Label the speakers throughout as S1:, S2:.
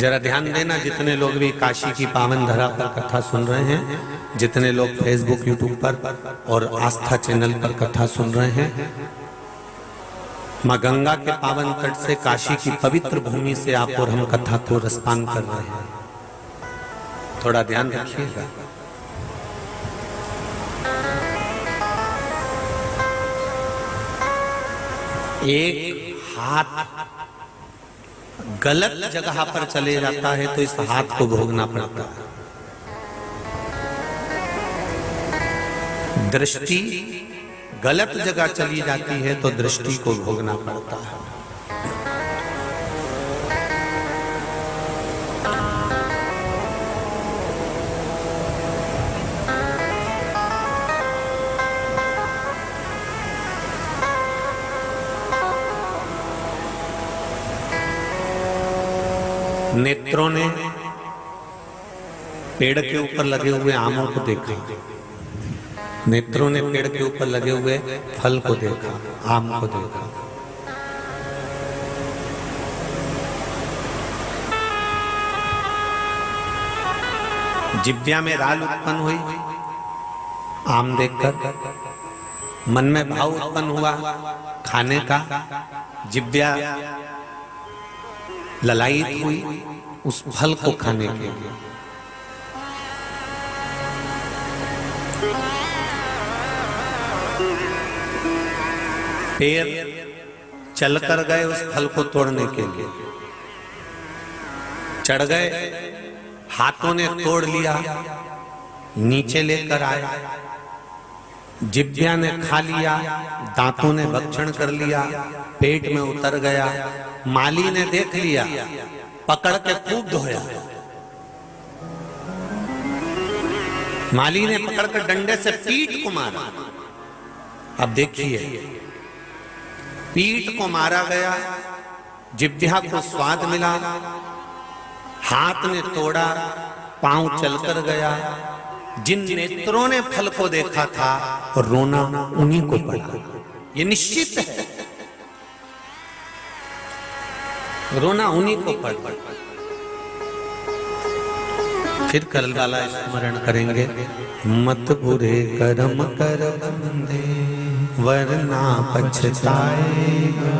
S1: जरा ध्यान देना, जितने लोग भी काशी की पावन धरा पर कथा सुन रहे हैं, जितने लोग फेसबुक यूट्यूब पर और आस्था चैनल पर कथा सुन रहे हैं, माँ गंगा के पावन तट से, काशी की पवित्र भूमि से आप और हम कथा को रसपान कर रहे हैं। थोड़ा ध्यान रखिएगा। एक हाथ गलत जगह पर चले जाता है तो इस हाथ को भोगना पड़ता है। दृष्टि गलत जगह चली जाती है तो दृष्टि को भोगना पड़ता है। नेत्रों ने पेड़ के ऊपर लगे हुए आमों को देखा, नेत्रों ने पेड़ के ऊपर लगे हुए फल को देखा, आम को देखा। जिह्वा में राल उत्पन्न हुई आम देखकर, मन में भाव उत्पन्न हुआ खाने का, जिह्वा ललायित हुई उस फल को खाने के लिए। पैर चल कर गए उस फल को तोड़ने के लिए, चढ़ गए, हाथों ने तोड़ लिया, नीचे लेकर आए, जिह्वा ने खा लिया, दांतों ने भक्षण कर लिया, पेट में उतर गया, माली ने देख लिया, पकड़ के खूब धोया, माली ने पकड़ कर डंडे से पीठ को मारा। अब देखिए, पीठ को मारा गया, जिह्वा को स्वाद मिला, हाथ ने तोड़ा, पांव चलकर गया, जिन नेत्रों ने फल को देखा था रोना उन्हीं को पड़ा। ये निश्चित है, रोना उन्हीं को पड़ा। फिर कल वाला स्मरण करेंगे, मत बुरे कर्म कर बंदे वरना पछताएगा,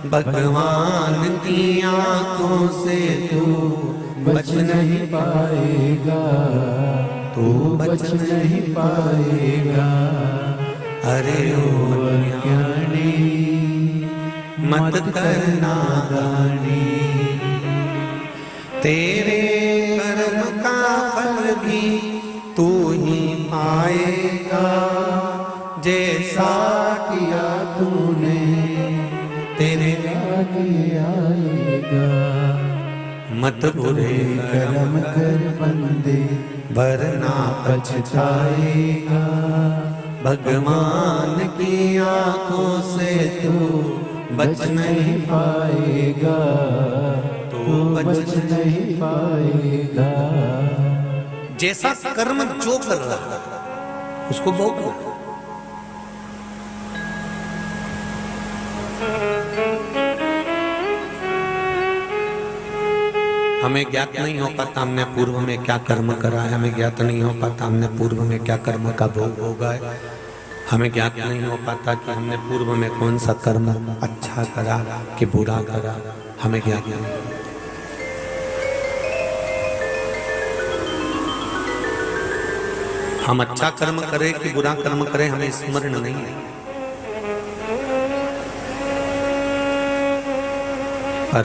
S1: भगवान की आंखों से तू बच नहीं पाएगा, तू बच नहीं पाएगा। अरे ओ अज्ञानी मत करना गानी, तेरे कर्म का फल भी तू ही पाएगा, जैसा किया तूने तेरे आगे आएगा। मत बुरे कर्म कर बंदे वरना पछताएगा, भगवान की आंखों से तू बच नहीं पाएगा, तू बच नहीं पाएगा। जैसा कर्म जो कर रहा है उसको भोगना। हमें ज्ञात नहीं हो पाता हमने पूर्व में क्या कर्म करा है, हमें ज्ञात नहीं हो पाता हमने पूर्व में क्या कर्म का भोग होगा है, हमें ज्ञात नहीं हो पाता कि हमने पूर्व में कौन सा कर्म अच्छा करा कि बुरा करा, हमें ज्ञात नहीं। हम अच्छा कर्म करें कि बुरा कर्म करें हमें स्मरण नहीं है, पर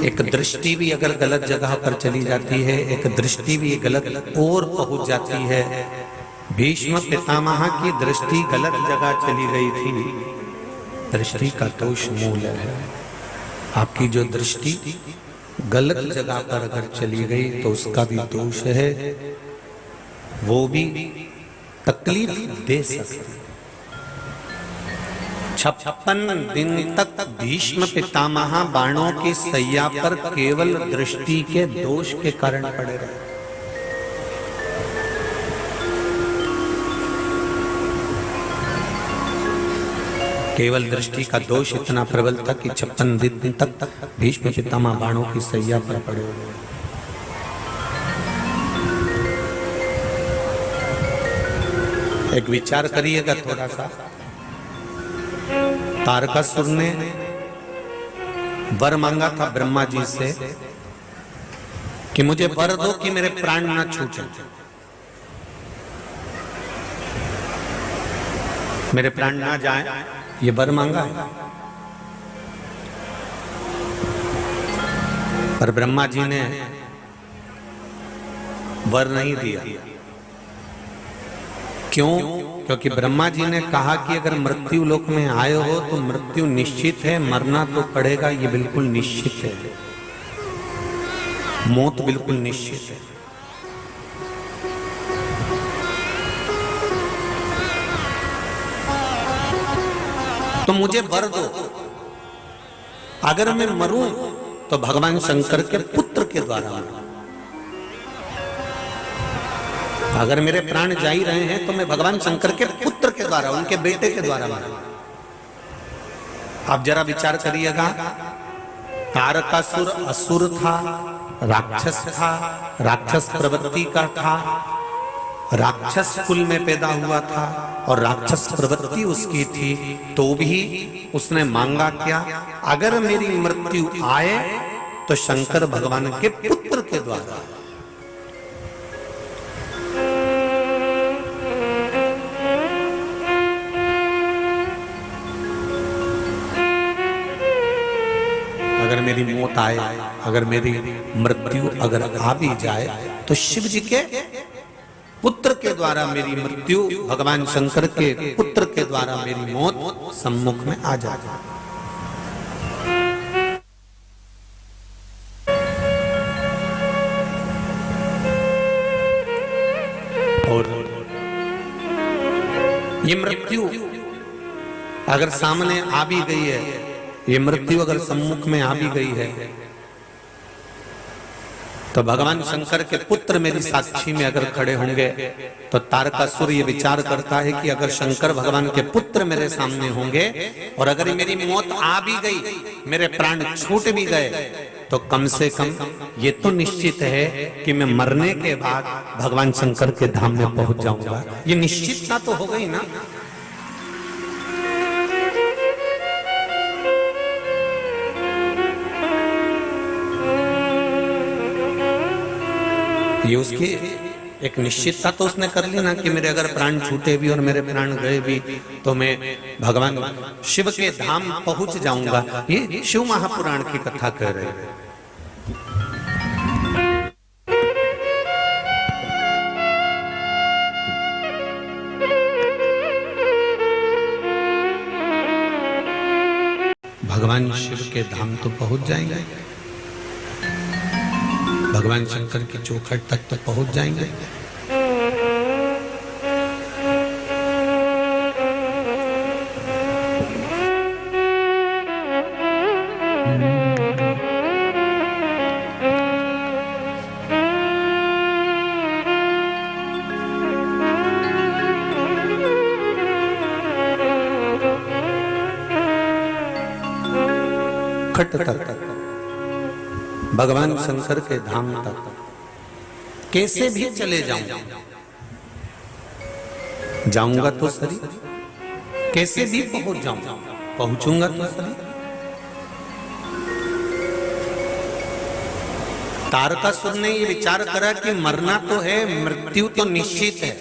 S1: एक दृष्टि भी अगर गलत जगह पर चली जाती है, एक दृष्टि भी गलत और पहुंच जाती है। भीष्म पितामह की दृष्टि गलत जगह चली गई थी, दृष्टि का दोष मूल है। आपकी जो दृष्टि गलत जगह पर अगर चली गई तो उसका भी दोष है, वो भी तकलीफ दे सकती। 56 दिन तक भीष्म पितामह बाणों की सैया पर केवल दृष्टि के दोष के कारण पड़े रहे। केवल दृष्टि का दोष इतना प्रबल था कि 56 दिन तक भीष्म पितामह बाणों की सैया पर पड़े हुए। एक विचार करिएगा थोड़ा सा। तारकासुर ने वर मांगा था ब्रह्मा जी से कि मुझे वर दो कि मेरे प्राण न छूटे, मेरे प्राण ना जाएं, ये वर मांगा है। पर ब्रह्मा जी ने वर नहीं दिया। क्यों? क्योंकि ब्रह्मा जी ने कहा कि अगर मृत्यु लोक में आए हो तो मृत्यु निश्चित है, मरना तो पड़ेगा, ये बिल्कुल निश्चित है, मौत बिल्कुल निश्चित है। तो मुझे वर दो, अगर मैं मरूं तो भगवान शंकर के पुत्र के द्वारा मरूं। अगर मेरे प्राण जा ही रहे हैं तो मैं भगवान शंकर के पुत्र के द्वारा, उनके बेटे के द्वारा मरूं। आप जरा विचार करिएगा, तारकासुर असुर था, राक्षस था, राक्षस प्रवृत्ति का था, राक्षस कुल में पैदा हुआ था और राक्षस प्रवृत्ति उसकी थी, तो भी उसने मांगा क्या? अगर मेरी मृत्यु आए तो शंकर भगवान के पुत्र के द्वारा। अगर मेरी मौत आए, अगर मेरी मृत्यु अगर आ भी जाए तो शिव जी के पुत्र के द्वारा मेरी मृत्यु, भगवान शंकर के पुत्र के द्वारा मेरी मौत सम्मुख में आ जाए। और ये मृत्यु अगर सामने आ भी गई है, ये मृत्यु अगर सम्मुख में आ भी गई है, तो भगवान शंकर के पुत्र मेरी साक्षी में अगर खड़े होंगे तो तारकासुर ये विचार करता है कि अगर शंकर भगवान के पुत्र मेरे सामने होंगे और अगर मेरी मौत आ भी गई, मेरे प्राण छूट भी गए, तो कम से कम ये तो निश्चित है कि मैं मरने के बाद भगवान शंकर के धाम में पहुंच जाऊंगा। ये निश्चितता तो हो गई ना। ये उसकी एक निश्चितता तो उसने कर ली ना कि मेरे अगर प्राण छूटे भी और मेरे प्राण गए भी तो मैं भगवान शिव के धाम पहुंच जाऊंगा। ये शिव महापुराण की कथा कह रहे हैं। भगवान शिव के धाम तो पहुंच जाएंगे, भगवान शंकर की चौखट तक तो पहुंच जाएंगे। खट तक भगवान शंकर के धाम तक कैसे भी चले जाऊंगा तो सही, कैसे भी पहुंचूंगा तो सही। तारकासुर ने ये विचार करा कि मरना तो है, मृत्यु तो निश्चित है।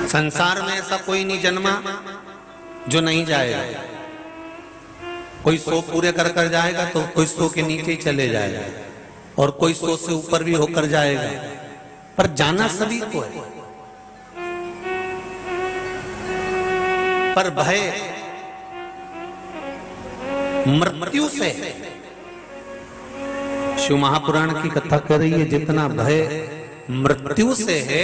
S1: संसार में ऐसा कोई नहीं जन्मा जो नहीं जाएगा। कोई 100 पूरे कर कर जाएगा तो कोई 100 के नीचे ही चले जाएगा और कोई 100 से ऊपर भी होकर जाएगा, पर जाना सभी को है। पर भय मृत्यु से है। शिव महापुराण की कथा कह रही है जितना भय मृत्यु से है,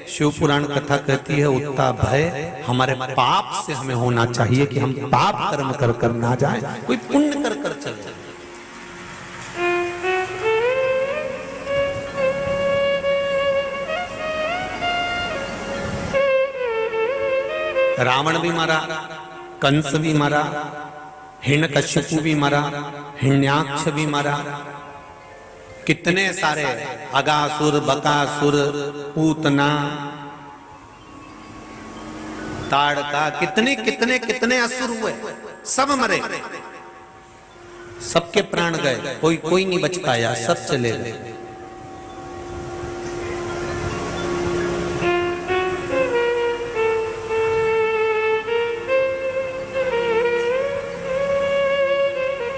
S1: शिव पुराण कथा कहती है उतना भय हमारे पाप से हमें होना चाहिए कि हम पाप कर्म कर कर ना जाए, कोई पुण्य कर कर चले। रावण भी मरा, कंस भी मरा, हिरण्यकश्यपु भी मरा, हिरण्याक्ष भी मरा, कितने सारे अगासुर, बकासुर, पूतना, ताड़का, कितने कितने कितने असुर हुए, सब मरे, सबके प्राण गए, कोई नहीं बच पाया, सब चले गए।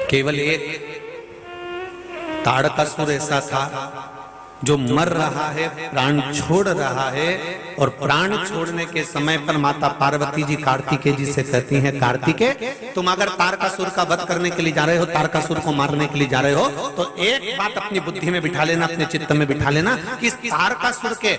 S1: केवल एक ताड़कासुर ऐसा था जो मर रहा है, प्राण छोड़ रहा है, और प्राण छोड़ने के समय पर माता पार्वती जी कार्तिकेय जी से कहती हैं, कार्तिकेय तुम अगर तारकासुर का वध करने के लिए जा रहे हो, तारकासुर को मारने के लिए जा रहे हो, तो एक बात अपनी बुद्धि में बिठा लेना, अपने चित्त में बिठा लेना कि इस तारकासुर के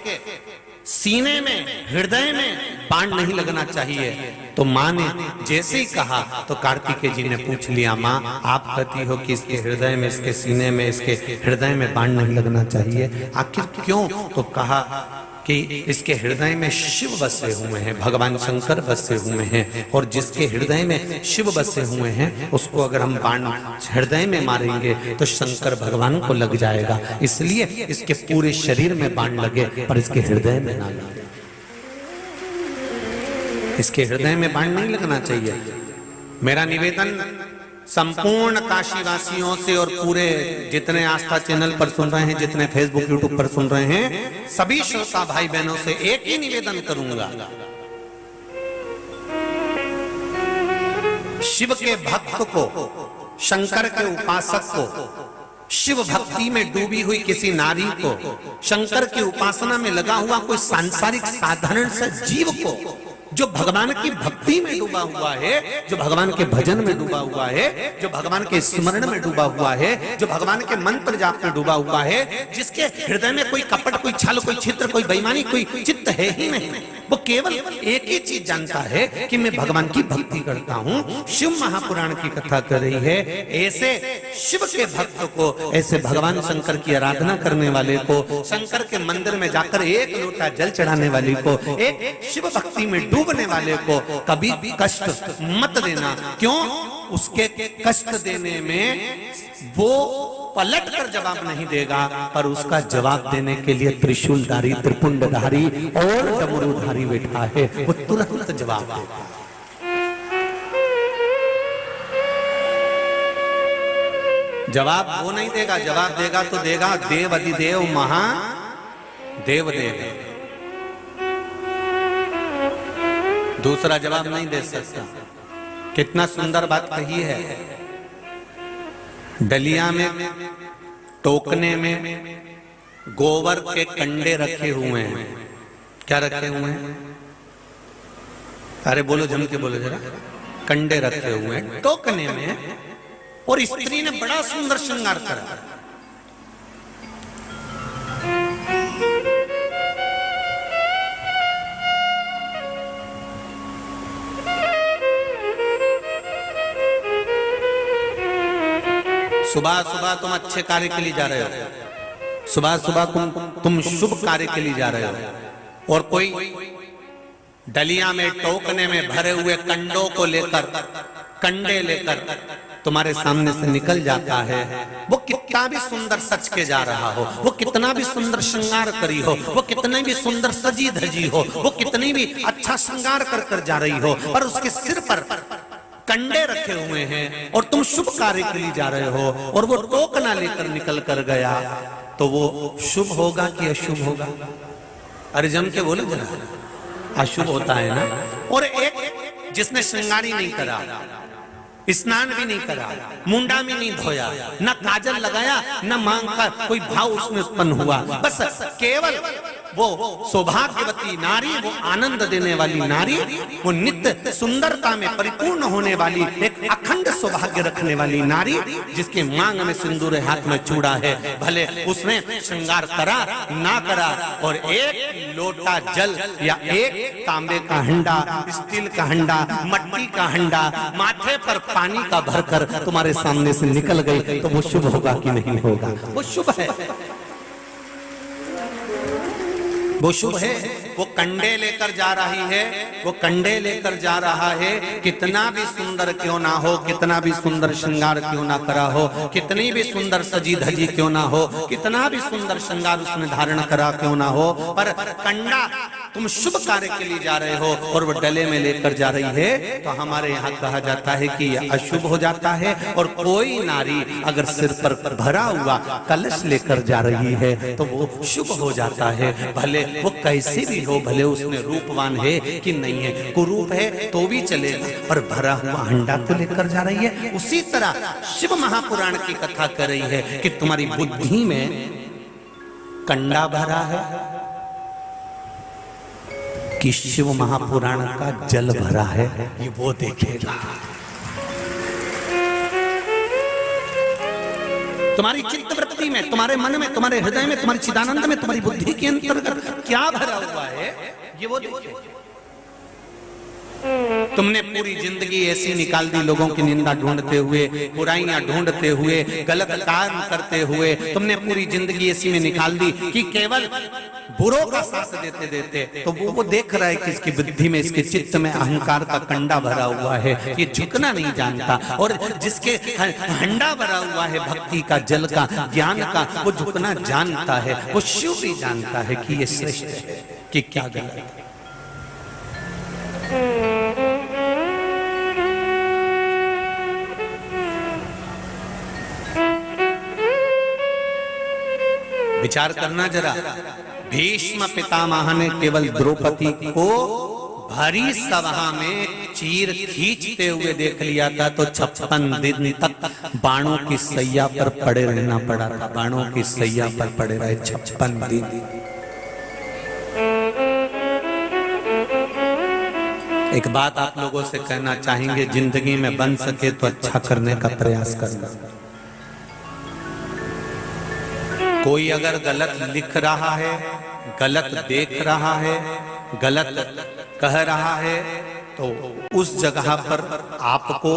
S1: सीने में, हृदय में बाण नहीं लगना चाहिए। तो माँ ने जैसे ही कहा तो कार्तिकेय जी ने पूछ लिया, माँ आप कहती हो कि इसके हृदय में, इसके सीने में, इसके हृदय में बाण नहीं लगना चाहिए, आखिर क्यों? तो कहा कि इसके हृदय में शिव बसे हुए हैं, भगवान शंकर बसे हुए हैं, और जिसके हृदय में शिव बसे हुए हैं उसको अगर हम बाण हृदय में मारेंगे तो शंकर भगवान को लग जाएगा, इसलिए इसके पूरे शरीर में बाण लगे पर इसके हृदय में ना लगे। इसके हृदय में बाण नहीं लगना चाहिए। मेरा निवेदन संपूर्ण काशीवासियों से और पूरे जितने आस्था चैनल पर सुन रहे हैं, जितने फेसबुक यूट्यूब पर सुन रहे हैं, सभी श्रोता भाई बहनों से एक ही निवेदन करूंगा, शिव के भक्त को, शंकर के उपासक को, शिव भक्ति में डूबी हुई किसी नारी को, शंकर की उपासना में लगा हुआ कोई सांसारिक साधारण सा जीव को, जो भगवान की भक्ति में डूबा हुआ है, जो भगवान के भजन में डूबा हुआ है, जो भगवान के स्मरण में डूबा हुआ है, जो भगवान के मंत्र जाप में डूबा हुआ है, जिसके हृदय में कोई कपट, कोई छल, कोई छिद्र, कोई बेईमानी, कोई चित्त है ही नहीं, वो केवल एक ही चीज जानता है कि मैं भगवान की भक्ति करता हूँ। शिव महापुराण की कथा कर रही है, ऐसे शिव के भक्त को, ऐसे भगवान शंकर की आराधना करने वाले को, शंकर के मंदिर में जाकर एक लोटा जल चढ़ाने वाले को, एक शिव भक्ति में डूबने वाले को कभी कष्ट मत देना। क्यों? उसके कष्ट देने में वो पलट कर जवाब नहीं देगा, पर उसका जवाब देने के लिए त्रिशूलधारी, त्रिपुंडधारी और डमरूधारी बैठा है, वो तुरंत जवाब देगा। जवाब वो नहीं देगा, जवाब देगा तो देगा देव अधिदेव महादेव देव, दूसरा जवाब नहीं दे सकता। कितना सुंदर बात कही है। डलिया में, टोकने में गोबर के कंडे रखे हुए हैं। क्या रखे हुए हैं? अरे बोलो, जम के बोलो जरा। कंडे रखे हुए हैं टोकने में, और स्त्री ने बड़ा सुंदर श्रृंगार करा। सुबह सुबह तुम अच्छे कार्य के लिए जा रहे हो, सुबह सुबह तुम शुभ कार्य के लिए जा रहे हो, और कोई डलिया में, टोकने में भरे हुए कंडों को लेकर, कंडे लेकर तुम्हारे सामने से निकल जाता है। वो कितना भी सुंदर सच के जा रहा हो, वो कितना भी सुंदर श्रृंगार करी हो, वो कितनी भी सुंदर सजी धजी हो, वो कितनी भी अच्छा श्रृंगार कर कर जा रही हो, पर उसके सिर पर कंडे रखे हुए हैं और तुम शुभ कार्य के लिए जा रहे हो, और वो टोकना लेकर निकल कर गया, तो वो शुभ होगा कि अशुभ होगा? अरे जम के बोलो जरा। अशुभ होता है ना। और एक जिसने श्रृंगारी नहीं करा, स्नान भी नहीं करा, मुंडा भी नहीं धोया, न काजल लगाया, न मांग का कोई भाव उसमें उत्पन्न हुआ, बस केवल वो सौभाग्यवती नारी, वो आनंद देने वाली नारी, वो नित्य सुंदरता में परिपूर्ण होने वाली, एक अखंड सौभाग्य रखने वाली नारी, जिसके मांग में सिंदूर है, हाथ में चूड़ा है, भले उसने श्रृंगार करा ना करा, और एक लोटा जल या एक तांबे का हंडा, स्टील का हंडा, मट्टी का हंडा माथे पर पानी का भरकर तुम्हारे सामने से निकल गई, तो वो शुभ होगा कि नहीं होगा? वो शुभ है। वो शुभ है, वो कंडे लेकर जा रही है, वो कंडे लेकर जा रहा है। कितना भी सुंदर क्यों ना हो, कितना भी सुंदर श्रृंगार क्यों ना करा हो, कितनी भी सुंदर सजी धजी क्यों ना हो, कितना भी सुंदर श्रृंगार उसने धारण करा क्यों ना हो, पर कंडा तुम शुभ कार्य के लिए जा रहे हो और वो डले में लेकर जा रही है, तो हमारे यहाँ कहा जाता है कि यह अशुभ हो जाता है। और कोई नारी अगर सिर पर भरा हुआ कलश लेकर जा रही है तो वो शुभ हो जाता है, भले वो कैसे भी हो, भले उसमें रूपवान है कि नहीं है, कुरूप है तो भी चलेगा, पर भरा हुआ हंडा को लेकर जा रही है। उसी तरह शिव महापुराण की कथा कर रही है कि तुम्हारी बुद्धि में कंडा भरा है कि शिव महापुराण का जल भरा है, ये वो देखेगा। तुम्हारी चित्त वृत्ति में, तुम्हारे मन में, तुम्हारे हृदय में, तुम्हारी चिदानंद में, तुम्हारी बुद्धि के अंतर्गत क्या भरा हुआ है, ये वो देखेगा। तुमने पूरी जिंदगी ऐसी निकाल दी लोगों की निंदा ढूंढते हुए, बुराइयां ढूंढते हुए, गलत काम करते हुए, तुमने पूरी जिंदगी ऐसी में निकाल दी कि केवल बुरों का साथ देते देते, तो वो देख रहा है कि इसकी बुद्धि में, इसके चित्त में अहंकार का कंडा भरा हुआ है, ये झुकना नहीं जानता। और जिसके हंडा भरा हुआ है भक्ति का, जल का, ज्ञान का, वो झुकना जानता है, वो शिव भी जानता है कि ये श्रेष्ठ है कि क्या गलत है। विचार करना जरा, भीष्म पितामह ने केवल द्रौपदी को भरी सभा में चीर खींचते हुए देख लिया था तो 56 दिन तक बाणों की सैया पर पड़े रहना पड़ा था, बाणों की सैया पर पड़े रहे 56 दिन। एक बात आप लोगों से कहना चाहेंगे, जिंदगी में बन सके तो अच्छा करने का प्रयास करना। कोई अगर गलत लिख रहा है, गलत देख रहा है, गलत कह रहा है, तो उस जगह पर आपको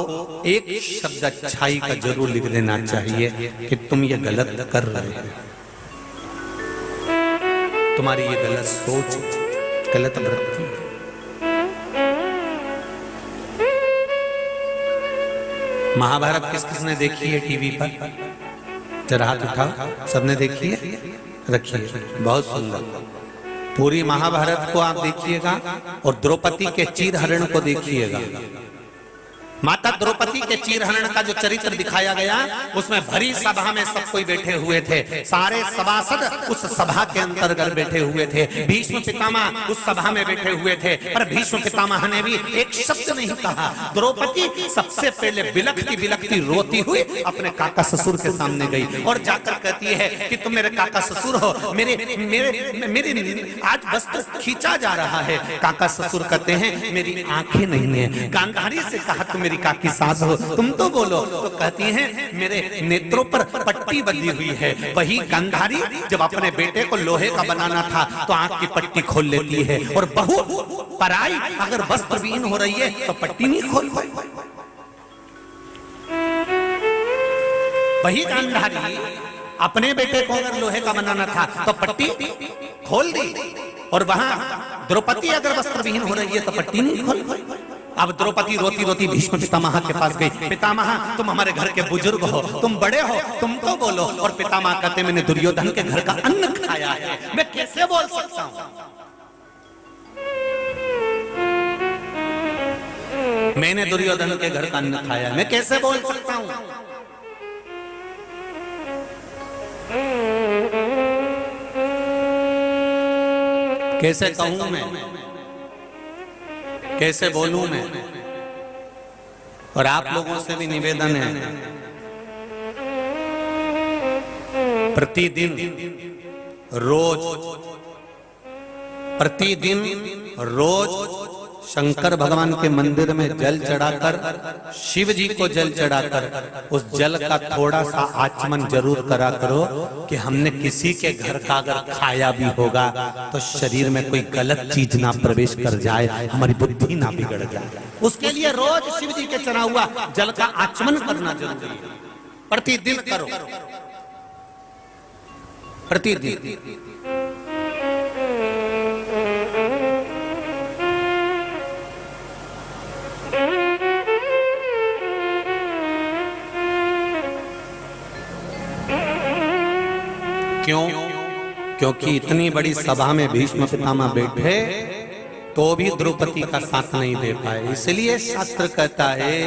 S1: एक शब्द अच्छाई का जरूर लिख देना चाहिए कि तुम ये गलत कर रहे हो, तुम्हारी ये गलत सोच, गलत वृत्ति। महाभारत किस किसने देखी है टीवी पर? जरा हाथ उठाओ, सबने देखी है? रखिए, बहुत सुंदर। पूरी महाभारत को आप देखिएगा और द्रौपदी के चीरहरण को देखिएगा। माता द्रौपदी के चीरहरण का जो चरित्र दिखाया गया, उसमें भरी सभा में सब कोई बैठे हुए थे, सारे सभासद उस सभा के अंतर्गत बैठे हुए थे, भीष्म पितामह उस सभा में बैठे हुए थे, पर भीष्म पितामह ने भी एक शब्द नहीं कहा। द्रौपदी सबसे पहले बिलखती बिलखती रोती हुई अपने काका ससुर के सामने गई और जाकर कहती है कि तुम मेरे काका ससुर हो, मेरे मेरे मेरे आज वस्त्र खींचा जा रहा है। काका ससुर कहते हैं मेरी आंखें नहीं है। गांधारी से कहा तुम मेरी काकी सास हो, तुम तो बोलो। तो कहती हैं मेरे नेत्रों पर पट्टी बंधी हुई है। वही गांधारी जब अपने बेटे को लोहे का बनाना था तो आंख की पट्टी खोल लेती है, और बहू पराई अगर वस्त्रविहीन हो रही है तो पट्टी नहीं खोल पाई। वही गांधारी अपने बेटे को अगर लोहे का बनाना था तो पट्टी खोल दी, और वहां द्रौपदी अगर वस्त्रविहीन हो रही है तो पट्टी नहीं खोल पाई। अब द्रौपदी रोती रोती भीष्म पितामह के पास गई। पितामह तुम हमारे घर के बुजुर्ग हो, तुम बड़े हो, तुम तो बोलो। और पितामह कहते मैंने दुर्योधन के घर का अन्न खाया है, मैं कैसे बोल सकता हूं? मैंने दुर्योधन के घर का अन्न खाया, मैं कैसे बोल सकता हूं? कैसे कहूं मैं, कैसे बोलूं मैं? और आप लोगों से भी निवेदन है, प्रतिदिन रोज शंकर भगवान के मंदिर में जल चढ़ाकर, शिव जी को जल चढ़ाकर उस जल का थोड़ा सा आचमन जरूर करा करो कि हमने किसी के घर का अगर खाया भी होगा तो शरीर में कोई गलत चीज ना प्रवेश कर जाए, हमारी बुद्धि ना बिगड़ जाए। उसके लिए रोज शिव जी के चढ़ा हुआ जल का आचमन करना जरूरी है। प्रतिदिन करो, प्रतिदिन। क्यों? क्योंकि इतनी बड़ी सभा में भीष्म पितामह बैठे तो भी द्रौपदी का साथ नहीं दे पाए। इसलिए शास्त्र कहता है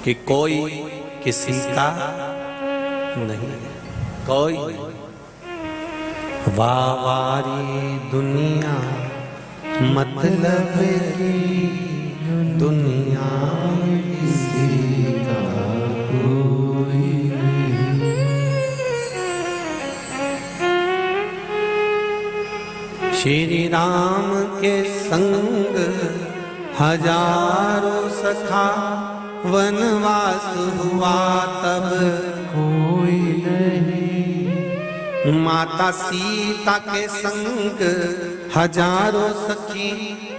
S1: कि कोई किसी का नहीं, कोई वावारी दुनिया मतलब की दुनिया किसी का कोई नहीं। श्री राम के संग हजारों सखा वनवास हुआ तब कोई नहीं। माता सीता के संग हजारों सखी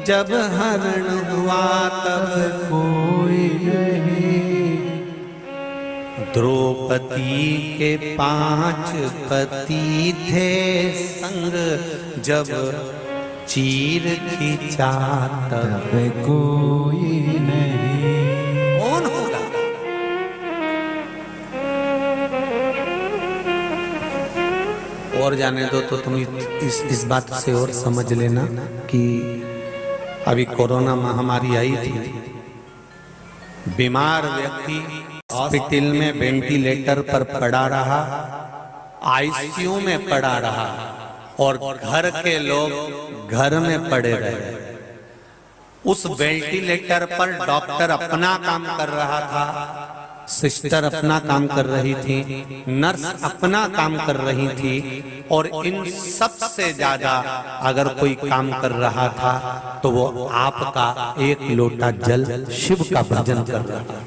S1: जब हरण हुआ तब कोई नहीं। द्रौपदी के 5 पति थे संग जब चीर खींचा तब कोई नहीं। कौन होगा? और जाने दो तो तुम इस बात से और समझ लेना कि अभी कोरोना महामारी आई थी, बीमार व्यक्ति हॉस्पिटल में वेंटिलेटर पर पड़ा रहा, आईसीयू में पड़ा रहा और घर के लोग घर में पड़े रहे। उस वेंटिलेटर पर डॉक्टर अपना काम कर रहा था, सिस्टर अपना काम कर रही थी, नर्स अपना काम कर रही थी और इन सब से ज्यादा अगर कोई काम कर रहा था तो वो आपका एक लोटा जल शिव का भजन कर रहा था।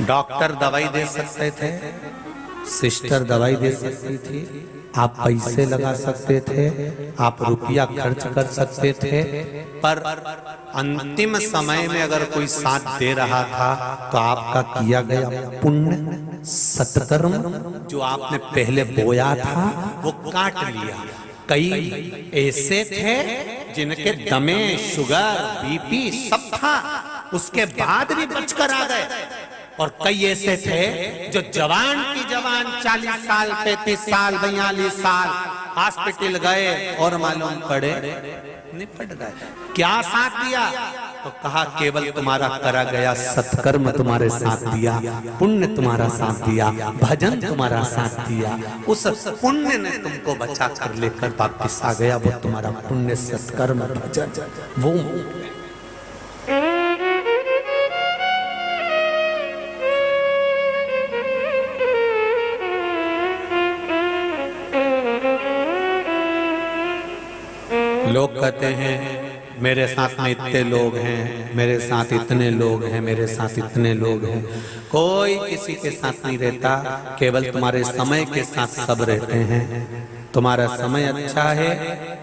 S1: डॉक्टर दवाई दे सकते थे, सिस्टर दवाई दे सकती थी, आप पैसे लगा सकते थे, आप रुपया खर्च कर सकते थे, पर अंतिम समय में अगर कोई साथ दे रहा था तो आपका किया गया पुण्य सत्कर्म जो आपने पहले बोया था वो काट लिया। कई ऐसे थे जिनके दमे शुगर बीपी सब था, उसके बाद भी बचकर आ गए, और कई ऐसे थे जो जवान की जवान 40 साल 35 साल 42 साल हॉस्पिटल गए और मालूम पड़े निपट गए। क्या साथ दिया? तो कहा केवल तुम्हारा करा गया सत्कर्म तुम्हारे साथ दिया, पुण्य तुम्हारा साथ दिया, भजन तुम्हारा साथ दिया। उस पुण्य ने तुमको बचा कर लेकर वापिस आ गया, वो तुम्हारा पुण्य सत्कर्म भजन वो। लोग कहते हैं मेरे साथ में इतने लोग हैं, मेरे साथ इतने लोग हैं, मेरे साथ इतने लोग हैं। कोई किसी के साथ नहीं रहता, केवल तुम्हारे समय के साथ सब रहते हैं। तुम्हारा समय अच्छा है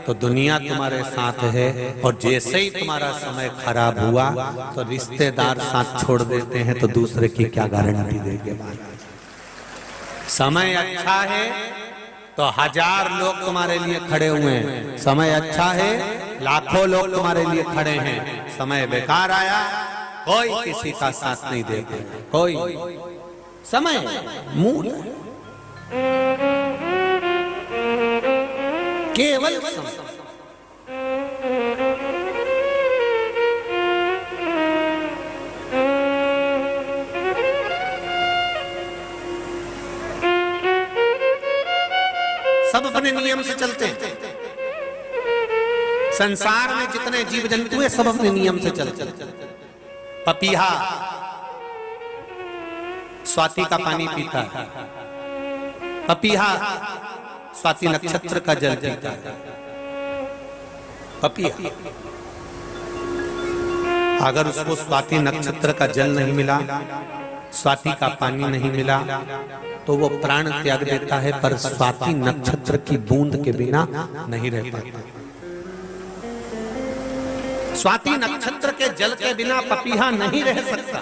S1: तो दुनिया तुम्हारे साथ है, और जैसे ही तुम्हारा समय खराब हुआ तो रिश्तेदार साथ छोड़ देते हैं, तो दूसरे की क्या गारंटी देंगे। समय अच्छा है तो 1000 लोग तुम्हारे लिए खड़े हुए हैं, समय अच्छा है लाखों लोग तुम्हारे लिए खड़े हैं। समय बेकार आया कोई किसी का साथ नहीं देगा, कोई समय मूल केवल समय। सब अपने नियम से चलते हैं। संसार में जितने जीव जंतु हैं सब अपने नियम से चलते हैं। पपीहा स्वाति का पानी पीता है, पपीहा स्वाति नक्षत्र का जल पीता है। पपीहा अगर उसको स्वाति नक्षत्र का जल नहीं मिला, स्वाति का पानी नहीं मिला, तो वो प्राण त्याग देता है, पर स्वाति नक्षत्र की बूंद के बिना नहीं रह पाता। स्वाति नक्षत्र के जल के बिना पपीहा नहीं रह सकता,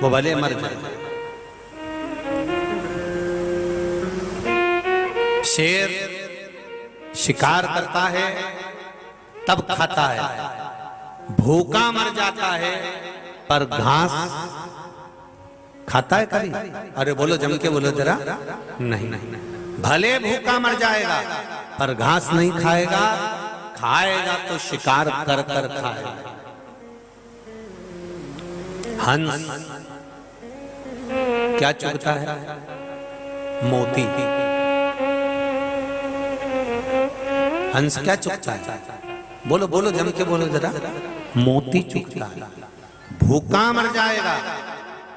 S1: वो भले मर जाए। शेर शिकार करता है तब खाता है, भूखा मर जाता है पर घास खाता है कभी? अरे बोलो, जम के बोलो जरा। नहीं। भले भूखा मर जाएगा पर घास नहीं खाएगा, खाएगा तो शिकार कर कर खाएगा। हंस क्या चुगता है? मोती। हंस क्या चुगता है? बोलो बोलो, जम के बोलो जरा। मोती चुगता है। भूखा मर जाएगा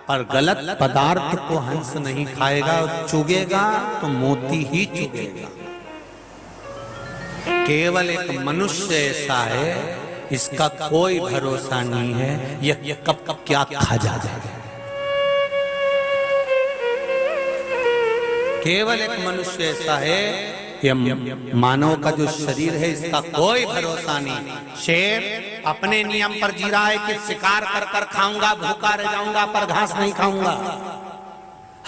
S1: पर गलत पदार्थ को हंस नहीं खाएगा, चुगेगा तो मोती ही चुगेगा। केवल एक मनुष्य ऐसा है, इसका कोई भरोसा नहीं है, यह कब कब क्या खा जाए। केवल एक मनुष्य ऐसा है, यह मानव का जो शरीर है इसका कोई भरोसा नहीं। शेर अपने नियम पर जी रहा है कि शिकार कर कर खाऊंगा, भूखा रह जाऊंगा पर घास नहीं खाऊंगा।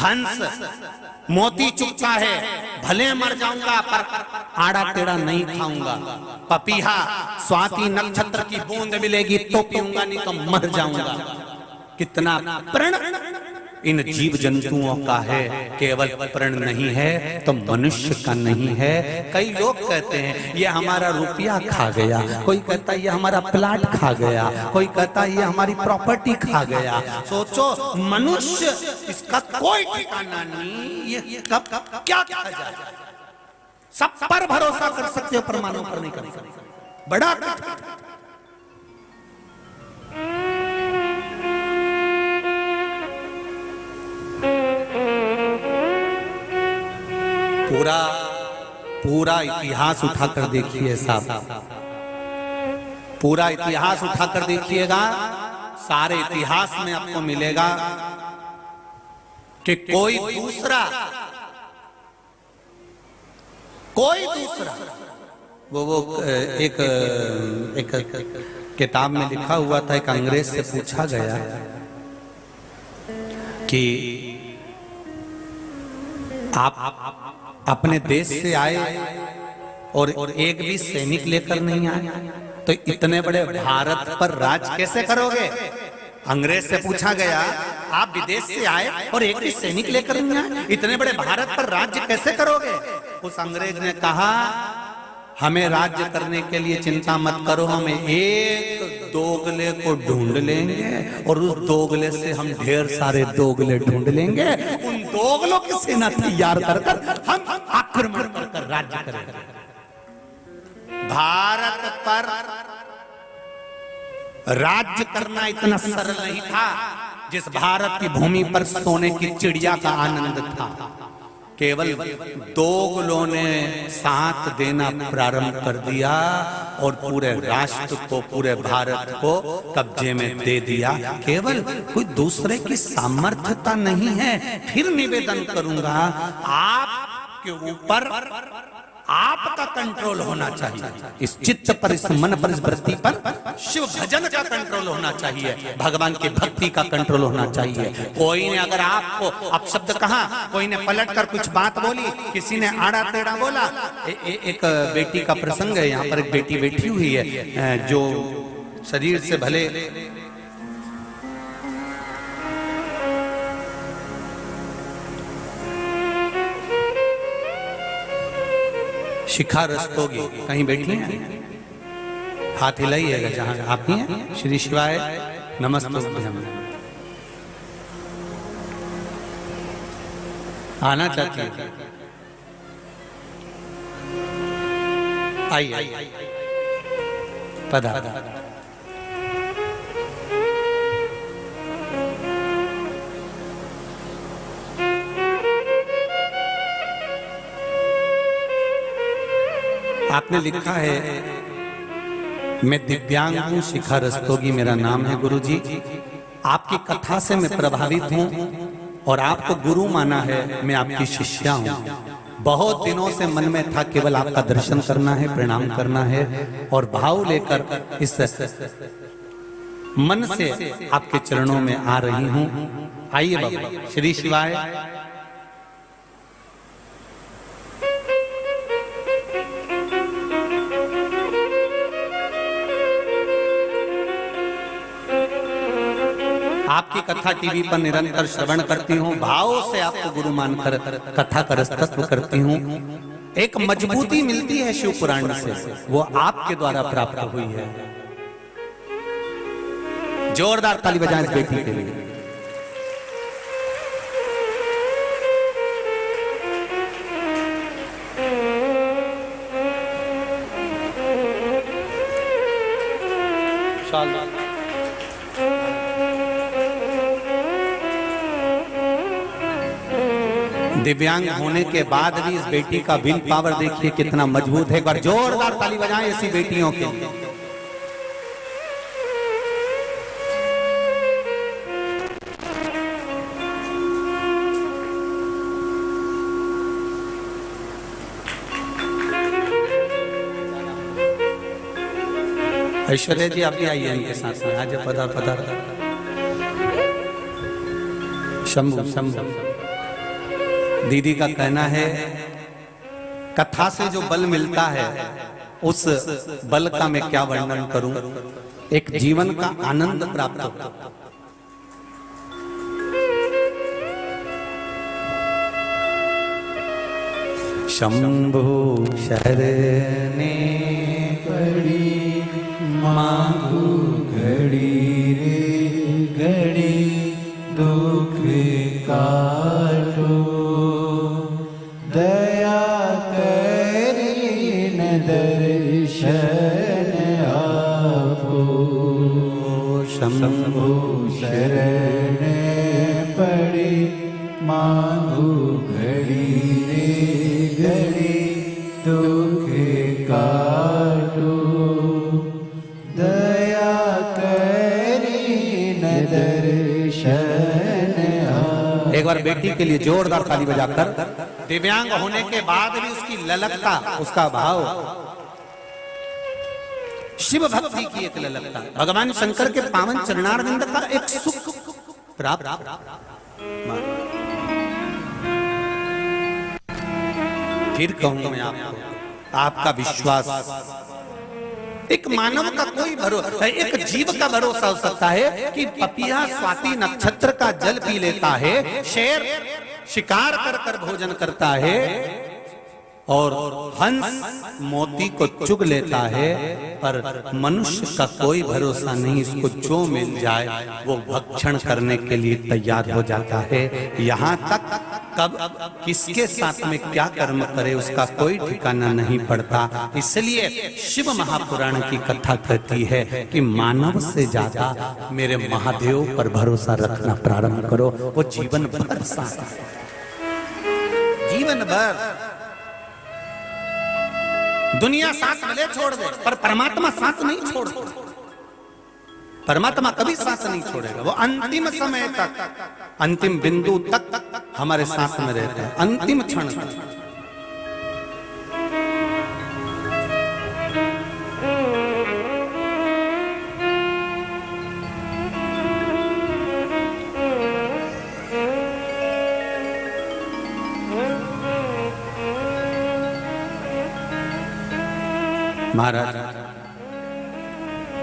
S1: हंस मोती चुगता है, भले मर जाऊंगा पर आड़ा टेढ़ा नहीं खाऊंगा। पपीहा स्वाति नक्षत्र की बूंद मिलेगी तो पीऊंगा, नहीं तो मर जाऊंगा। कितना प्रण इन जीव जंतुओं का है, केवल प्रण नहीं है तो मनुष्य का नहीं है। कई लोग कहते हैं ये हमारा रुपया खा गया, कोई कहता है ये हमारा प्लाट खा गया, कोई कहता है ये हमारी प्रॉपर्टी खा गया। सोचो मनुष्य, इसका कोई ठिकाना नहीं, ये कब क्या खा जाए। सब पर भरोसा कर सकते हो, परमाणु पर नहीं कर सकते। बड़ा पूरा इतिहास उठाकर देखिए साहब, पूरा इतिहास उठाकर देखिएगा, सारे इतिहास में आपको मिलेगा कि कोई दूसरा वो एक किताब में लिखा हुआ था, एक अंग्रेज से पूछा गया कि आप अपने देश से आए और एक भी सैनिक लेकर नहीं आए, तो इतने बड़े भारत पर राज कैसे करोगे? अंग्रेज से पूछा गया, आप विदेश से आए और एक भी सैनिक लेकर नहीं आए, इतने बड़े भारत पर राज्य कैसे करोगे? उस अंग्रेज ने कहा, हमें राज्य करने के लिए चिंता मत करो, हम एक दोगले को ढूंढ लेंगे और उस दोगले से हम ढेर सारे दोगले ढूंढ लेंगे। उन दोगलों की सेना तैयार कर हम आक्रमण कर राज्य करेंगे। भारत पर राज्य करना इतना सरल नहीं था जिस भारत की भूमि पर सोने की चिड़िया का आनंद था। केवल दोगलों ने साथ देना प्रारंभ कर दिया और पूरे राष्ट्र को, पूरे भारत को कब्जे में दे दिया। केवल कोई दूसरे की सामर्थ्यता नहीं है। फिर निवेदन करूंगा, आपके ऊपर आपका कंट्रोल होना चाहिए, इस चित्त पर, इस मन पर, इस वृत्ति पर शिव भजन का कंट्रोल होना चाहिए, भगवान की भक्ति का कंट्रोल होना चाहिए। कोई ने अगर आपको अपशब्द कहा, कोई ने पलट कर कुछ बात बोली, किसी ने आड़ा टेढ़ा बोला। एक बेटी का प्रसंग है, यहाँ पर एक बेटी बैठी हुई है जो शरीर से भले शिखा रस्तोगी, कहीं बैठी हैं? हाथ हिलाइएगा जहां आप ही हैं। श्री शिवाय नमस्तुभ्यम। आना चाहती है? आइए, पधार। आपने लिखा है, मैं दिव्यांग हूं, शिखा रस्तोगी मेरा नाम है गुरुजी। आपकी कथा से मैं प्रभावित हूं और आपको गुरु माना है, मैं आपकी शिष्या हूं। बहुत दिनों से मन में था केवल आपका दर्शन करना है, प्रणाम करना है और भाव लेकर इस मन से आपके चरणों में आ रही हूं। आइए बाबा। श्री शिवाय। आपकी कथा टीवी पर निरंतर श्रवण करती हूँ, भाव से आपको गुरु मानकर कथा का रसतत्व करती हूँ। एक मजबूती मिलती है शिव पुराण से, वो आपके द्वारा प्राप्त हुई है। जोरदार ताली बजाएं इस बेटी के लिए। दिव्यांग होने के बाद भी इस बेटी का विल पावर देखिए कितना मजबूत है। एक बार जोरदार ताली बजाएं ऐसी बेटियों के लिए। ऐश्वर्या जी आप भी आइए इनके साथ में, आज पधार। शंभू शंभू। दीदी का कहना है कथा से जो बल मिलता है उस बल का मैं क्या वर्णन करूं, एक जीवन का आनंद प्राप्त होता। शंभु शरणे
S2: पड़ी मांगू घड़ी रे घड़ी दुख काटो, दया करी न दर्शन आपो। शंभु शरण पड़ी मांगू घड़ी रे घड़ी दुख काटो, दया करी न दर्शन आपो।
S1: एक बार बेटी के लिए जोरदार ताली बजाकर। दिव्यांग होने के बाद भी उसकी ललकता, उसका भाव शिव भक्ति की एक ललकता, भगवान शंकर के पावन चरणारविंद का एक सुख प्राप्त। फिर कहूं मैं आपको, आपका विश्वास एक मानव का कोई भरोसा, एक जीव का भरोसा हो सकता है कि पपिया स्वाति नक्षत्र का जल पी लेता है, शेर शिकार कर कर भोजन करता है और हंस मोती को चुग लेता है, पर मनुष्य का कोई भरोसा नहीं, इसको जो मिल जाए वो भक्षण करने के लिए तैयार हो जाता है। यहाँ तक कब किसके साथ में क्या कर्म करे उसका कोई ठिकाना नहीं पड़ता। इसलिए शिव महापुराण की कथा कहती है कि मानव से ज्यादा मेरे महादेव पर भरोसा रखना प्रारंभ करो, वो जीवन भर साथ है, जीवन भर। दुनिया साथ भले छोड़ दे पर परमात्मा साथ नहीं छोड़ता। परमात्मा कभी साथ नहीं छोड़ेगा, वो अंतिम समय तक, अंतिम बिंदु तक हमारे साथ में रहता है, अंतिम क्षण तक। महाराज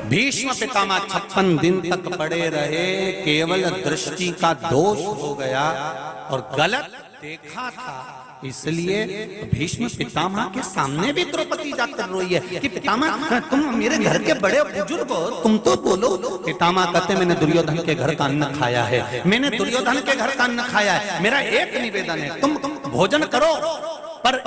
S1: भीष्म पितामह 56 दिन तक पड़े रहे, केवल दृष्टि का दोष हो गया और गलत देखा था, इसलिए भीष्म पितामह के सामने भी द्रौपदी जाकर रोई है कि पितामह तुम मेरे घर के बड़े बुजुर्ग हो, तुम तो बोलो। पितामह कहते मैंने दुर्योधन के घर का अन्न खाया है, मैंने दुर्योधन के घर का अन्न खाया है, मेरा एक निवेदन है, तुम भोजन करो, पर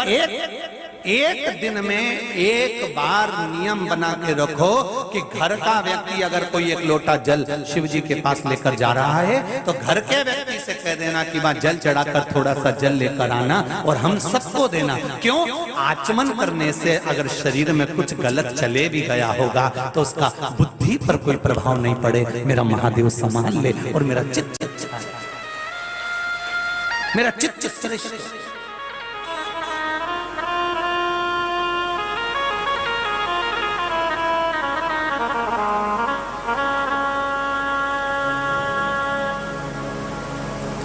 S1: एक दिन में एक बार नियम बना के रखो कि घर का व्यक्ति अगर कोई एक लोटा जल शिव जी के पास लेकर जा रहा है तो घर के व्यक्ति से कह देना कि वहां जल चढ़ाकर थोड़ा सा जल लेकर आना और हम सबको देना। क्यों? आचमन करने से अगर शरीर में कुछ गलत चले भी गया होगा तो उसका बुद्धि पर कोई प्रभाव नहीं पड़े, मेरा महादेव संभाल ले और मेरा चित्त अच्छा है, मेरा चित्त श्रेष्ठ।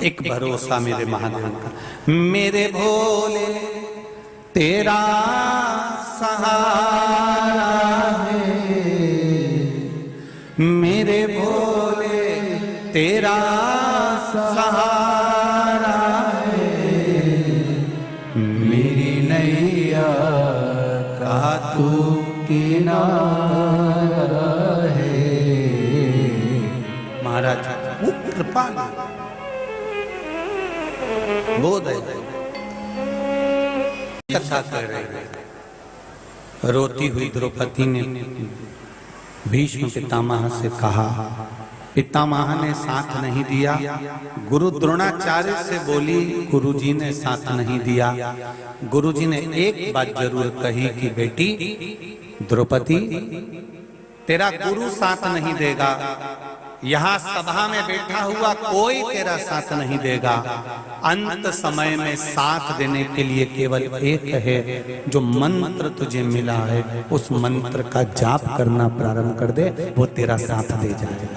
S1: एक भरोसा मेरे महादेव का, मेरे भोले तेरा सहारा है, मेरे भोले तेरा
S2: तू किनारा है।
S1: महाराज वो कृपाल बोध है, कथा कर रहे हैं। रोती हुई द्रौपदी ने भीष्म पितामह से कहा, पितामह ने साथ नहीं दिया। गुरु द्रोणाचार्य से बोली, गुरुजी ने साथ नहीं दिया। गुरुजी ने एक बात जरूर कही कि बेटी द्रौपदी, तेरा गुरु साथ नहीं देगा, यहाँ सभा में बैठा हुआ कोई तेरा साथ नहीं देगा। अंत समय में साथ देने के लिए केवल एक है, जो मंत्र तुझे मिला है उस मंत्र का जाप करना प्रारंभ कर दे, वो तेरा साथ दे जाएगा।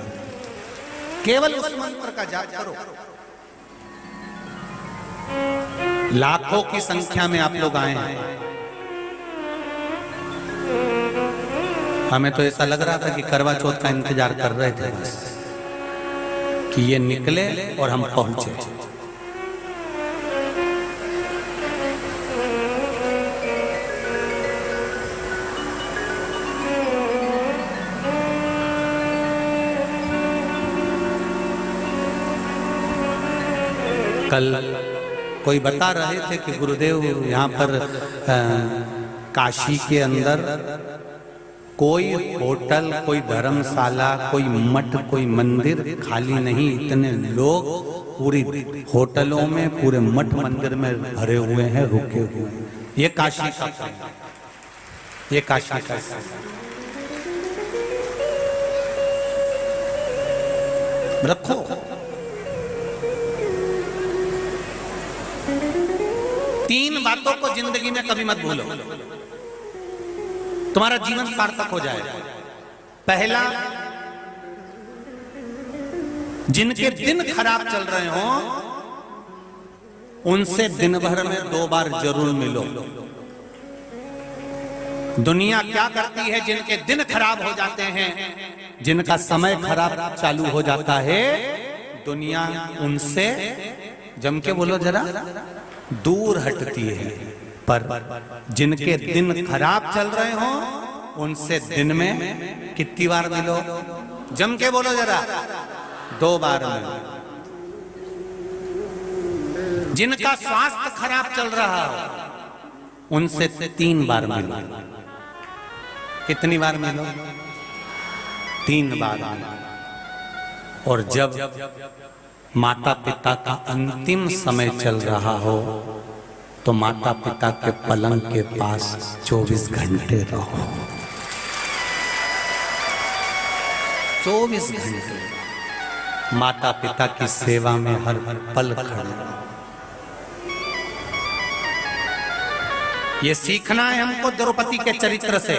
S1: केवल उस मंत्र का जाप करो। लाखों की संख्या में आप लोग आए हैं। हमें तो ऐसा लग रहा था कि करवा चौथ का इंतजार कर रहे थे बस, कि ये निकले और हम पहुंचे। कल कोई बता रहे थे कि गुरुदेव यहाँ पर काशी के अंदर कोई होटल, कोई धर्मशाला, कोई मठ, कोई मंदिर खाली नहीं, इतने लोग पूरी होटलों में, पूरे मठ मंदिर में भरे हुए हैं, रुके हुए हैं। ये काशी का, ये काशी का रखो। तीन बातों को जिंदगी में कभी मत भूलो, तुम्हारा जीवन सार्थक हो जाएगा। पहला, जिनके दिन खराब चल रहे हो उनसे दिन भर में 2 बार जरूर मिलो। दुनिया क्या करती है, जिनके दिन खराब हो जाते हैं, जिनका समय खराब चालू हो जाता है, दुनिया उनसे, जम के बोलो जरा, दूर हटती है। पर जिनके दिन खराब चल रहे हो उनसे दिन में कितनी बार मिलो? जम के बोलो जरा, 2 बार मिलो। जिनका स्वास्थ्य खराब चल रहा हो उनसे 3 बार मिलो। कितनी बार मिलो? 3 बार मिलो। और जब माता पिता का अंतिम समय चल रहा हो तो माता पिता के पलंग के पास 24 घंटे रहो। 24 घंटे माता पिता की सेवा में हर पल खड़े रहो। ये सीखना है हमको द्रौपदी के चरित्र से।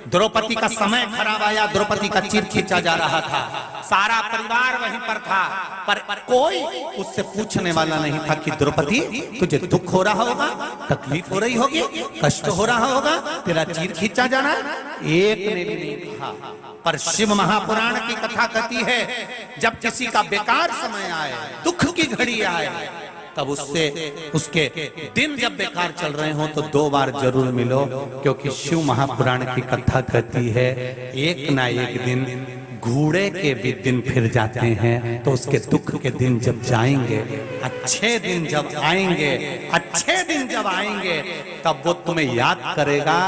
S1: द्रौपदी का समय खराब आया, द्रौपदी का चिर खींचा जा रहा था, सारा परिवार वहीं पर था, पर कोई उससे पूछने वाला नहीं था कि द्रौपदी तुझे दुख हो रहा होगा, तकलीफ हो रही होगी, कष्ट हो रहा होगा, तेरा चिर खींचा जाना। एक ने भी नहीं कहा। पर शिव महापुराण की कथा कहती है, जब किसी का बेकार समय आए, दुख की घड़ी आए, तब उससे उसके दिन जब बेकार चल रहे हो तो 2 बार जरूर मिलो। क्योंकि शिव महापुराण की कथा कहती है, एक ना एक दिन घोड़े के भी दिन फिर जाते हैं, तो उसके दुख के दिन जब जाएंगे, अच्छे दिन जब आएंगे, अच्छे दिन जब आएंगे, तब वो तुम्हें याद करेगा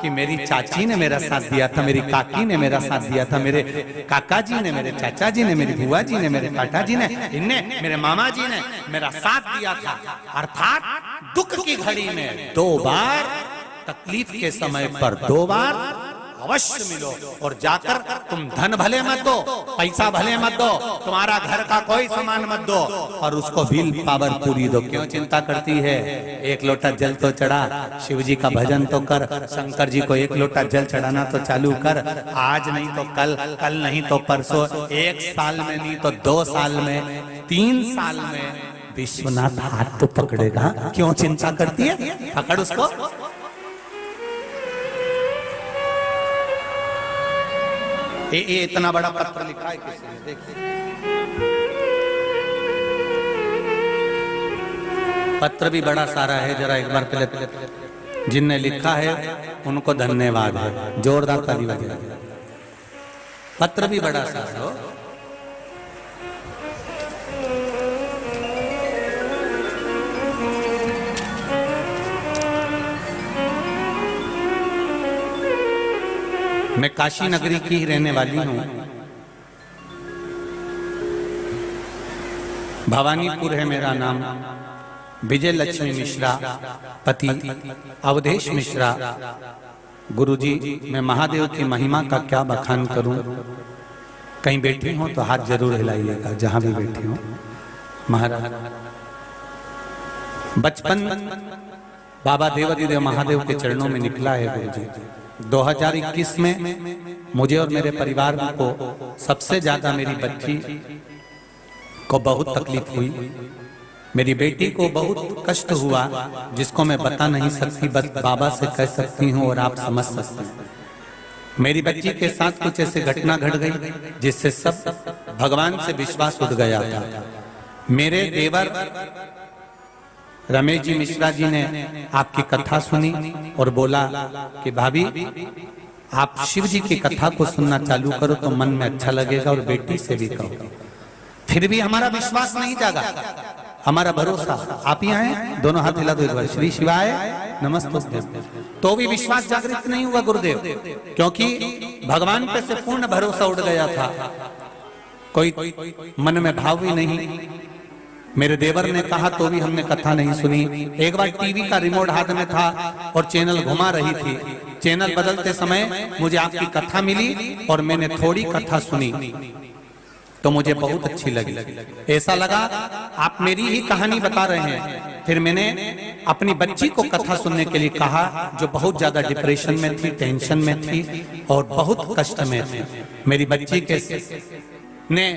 S1: कि मेरी चाची ने मेरा साथ दिया था, मेरी काकी ने मेरा साथ दिया था, मेरे काका जी ने, मेरे चाचा जी ने, मेरी बुआ जी ने, मेरे काका जी ने, इनने, मेरे मामा जी ने मेरा साथ दिया था। अर्थात दुख की घड़ी में 2 बार, तकलीफ के समय पर 2 बार अवश्य मिलो। और जाकर तुम धन भले मत दो, पैसा भले मत दो, तुम्हारा घर का कोई सामान मत दो, और उसको बिल पावर पूरी दो। क्यों चिंता करती है? 1 लोटा जल तो चढ़ा, शिव जी का भजन तो कर, शंकर जी को 1 लोटा जल चढ़ाना तो चालू कर। आज नहीं तो कल, कल नहीं तो परसों, 1 साल में नहीं तो 2 साल में, 3 साल में विश्वनाथ हाथ तो पकड़ेगा। क्यों चिंता करती है? पकड़ उसको। ये इतना बड़ा पत्र लिखा है किसी ने, देखिए। पत्र भी बड़ा सारा है, जरा एक बार पहले जिनने लिखा है उनको धन्यवाद है, जोरदार ताली बजाइए। पत्र भी बड़ा सा है। मैं काशी नगरी की ही रहने वाली हूं। भवानीपुर है मेरा नाम। विजय लक्ष्मी मिश्रा, पति अवधेश मिश्रा। गुरुजी, मैं महादेव की महिमा का क्या बखान करूं। कहीं बैठी हो तो हाथ जरूर हिलाइएगा, जहां भी बैठी हो। महाराज, बचपन बाबा देवादिदेव महादेव के चरणों में निकला है गुरुजी। 2021 में मुझे और मेरे परिवार को सबसे ज्यादा मेरी बच्ची को बहुत तकलीफ हुई। मेरी बेटी को बहुत कष्ट हुआ, जिसको मैं बता नहीं सकती, बस बाबा से कह सकती हूँ और आप समझ सकते हैं। मेरी बच्ची के साथ कुछ ऐसी घटना घट गई जिससे सब भगवान से विश्वास उठ गया था। मेरे देवर रमेश जी मिश्रा जी ने आपकी कथा सुनी और बोला कि भाभी, आप शिव जी की कथा को सुनना चालू करो तो मन में अच्छा लगेगा, और बेटी से भी कहो। फिर भी हमारा विश्वास नहीं जागा, हमारा भरोसा। आप ही आए, दोनों हाथ हिला दो एक बार, श्री शिवाय नमस्ते। तो भी विश्वास जागृत नहीं हुआ गुरुदेव, क्योंकि भगवान पे से पूर्ण भरोसा उठ गया था। कोई मन में भाव भी नहीं। मेरे देवर ने कहा तो भी हमने कथा नहीं सुनी। एक बार टीवी का रिमोट हाथ में था और चैनल घुमा रही थी। चैनल बदलते समय मुझे आपकी कथा मिली और मैंने थोड़ी कथा सुनी तो मुझे बहुत अच्छी लगी। ऐसा लगा आप मेरी ही कहानी बता रहे हैं। फिर मैंने अपनी बच्ची को कथा सुनने के लिए कहा, जो बहुत ज्यादा डिप्रेशन में थी, टेंशन में थी और बहुत कष्ट में थी। मेरी बच्ची के ने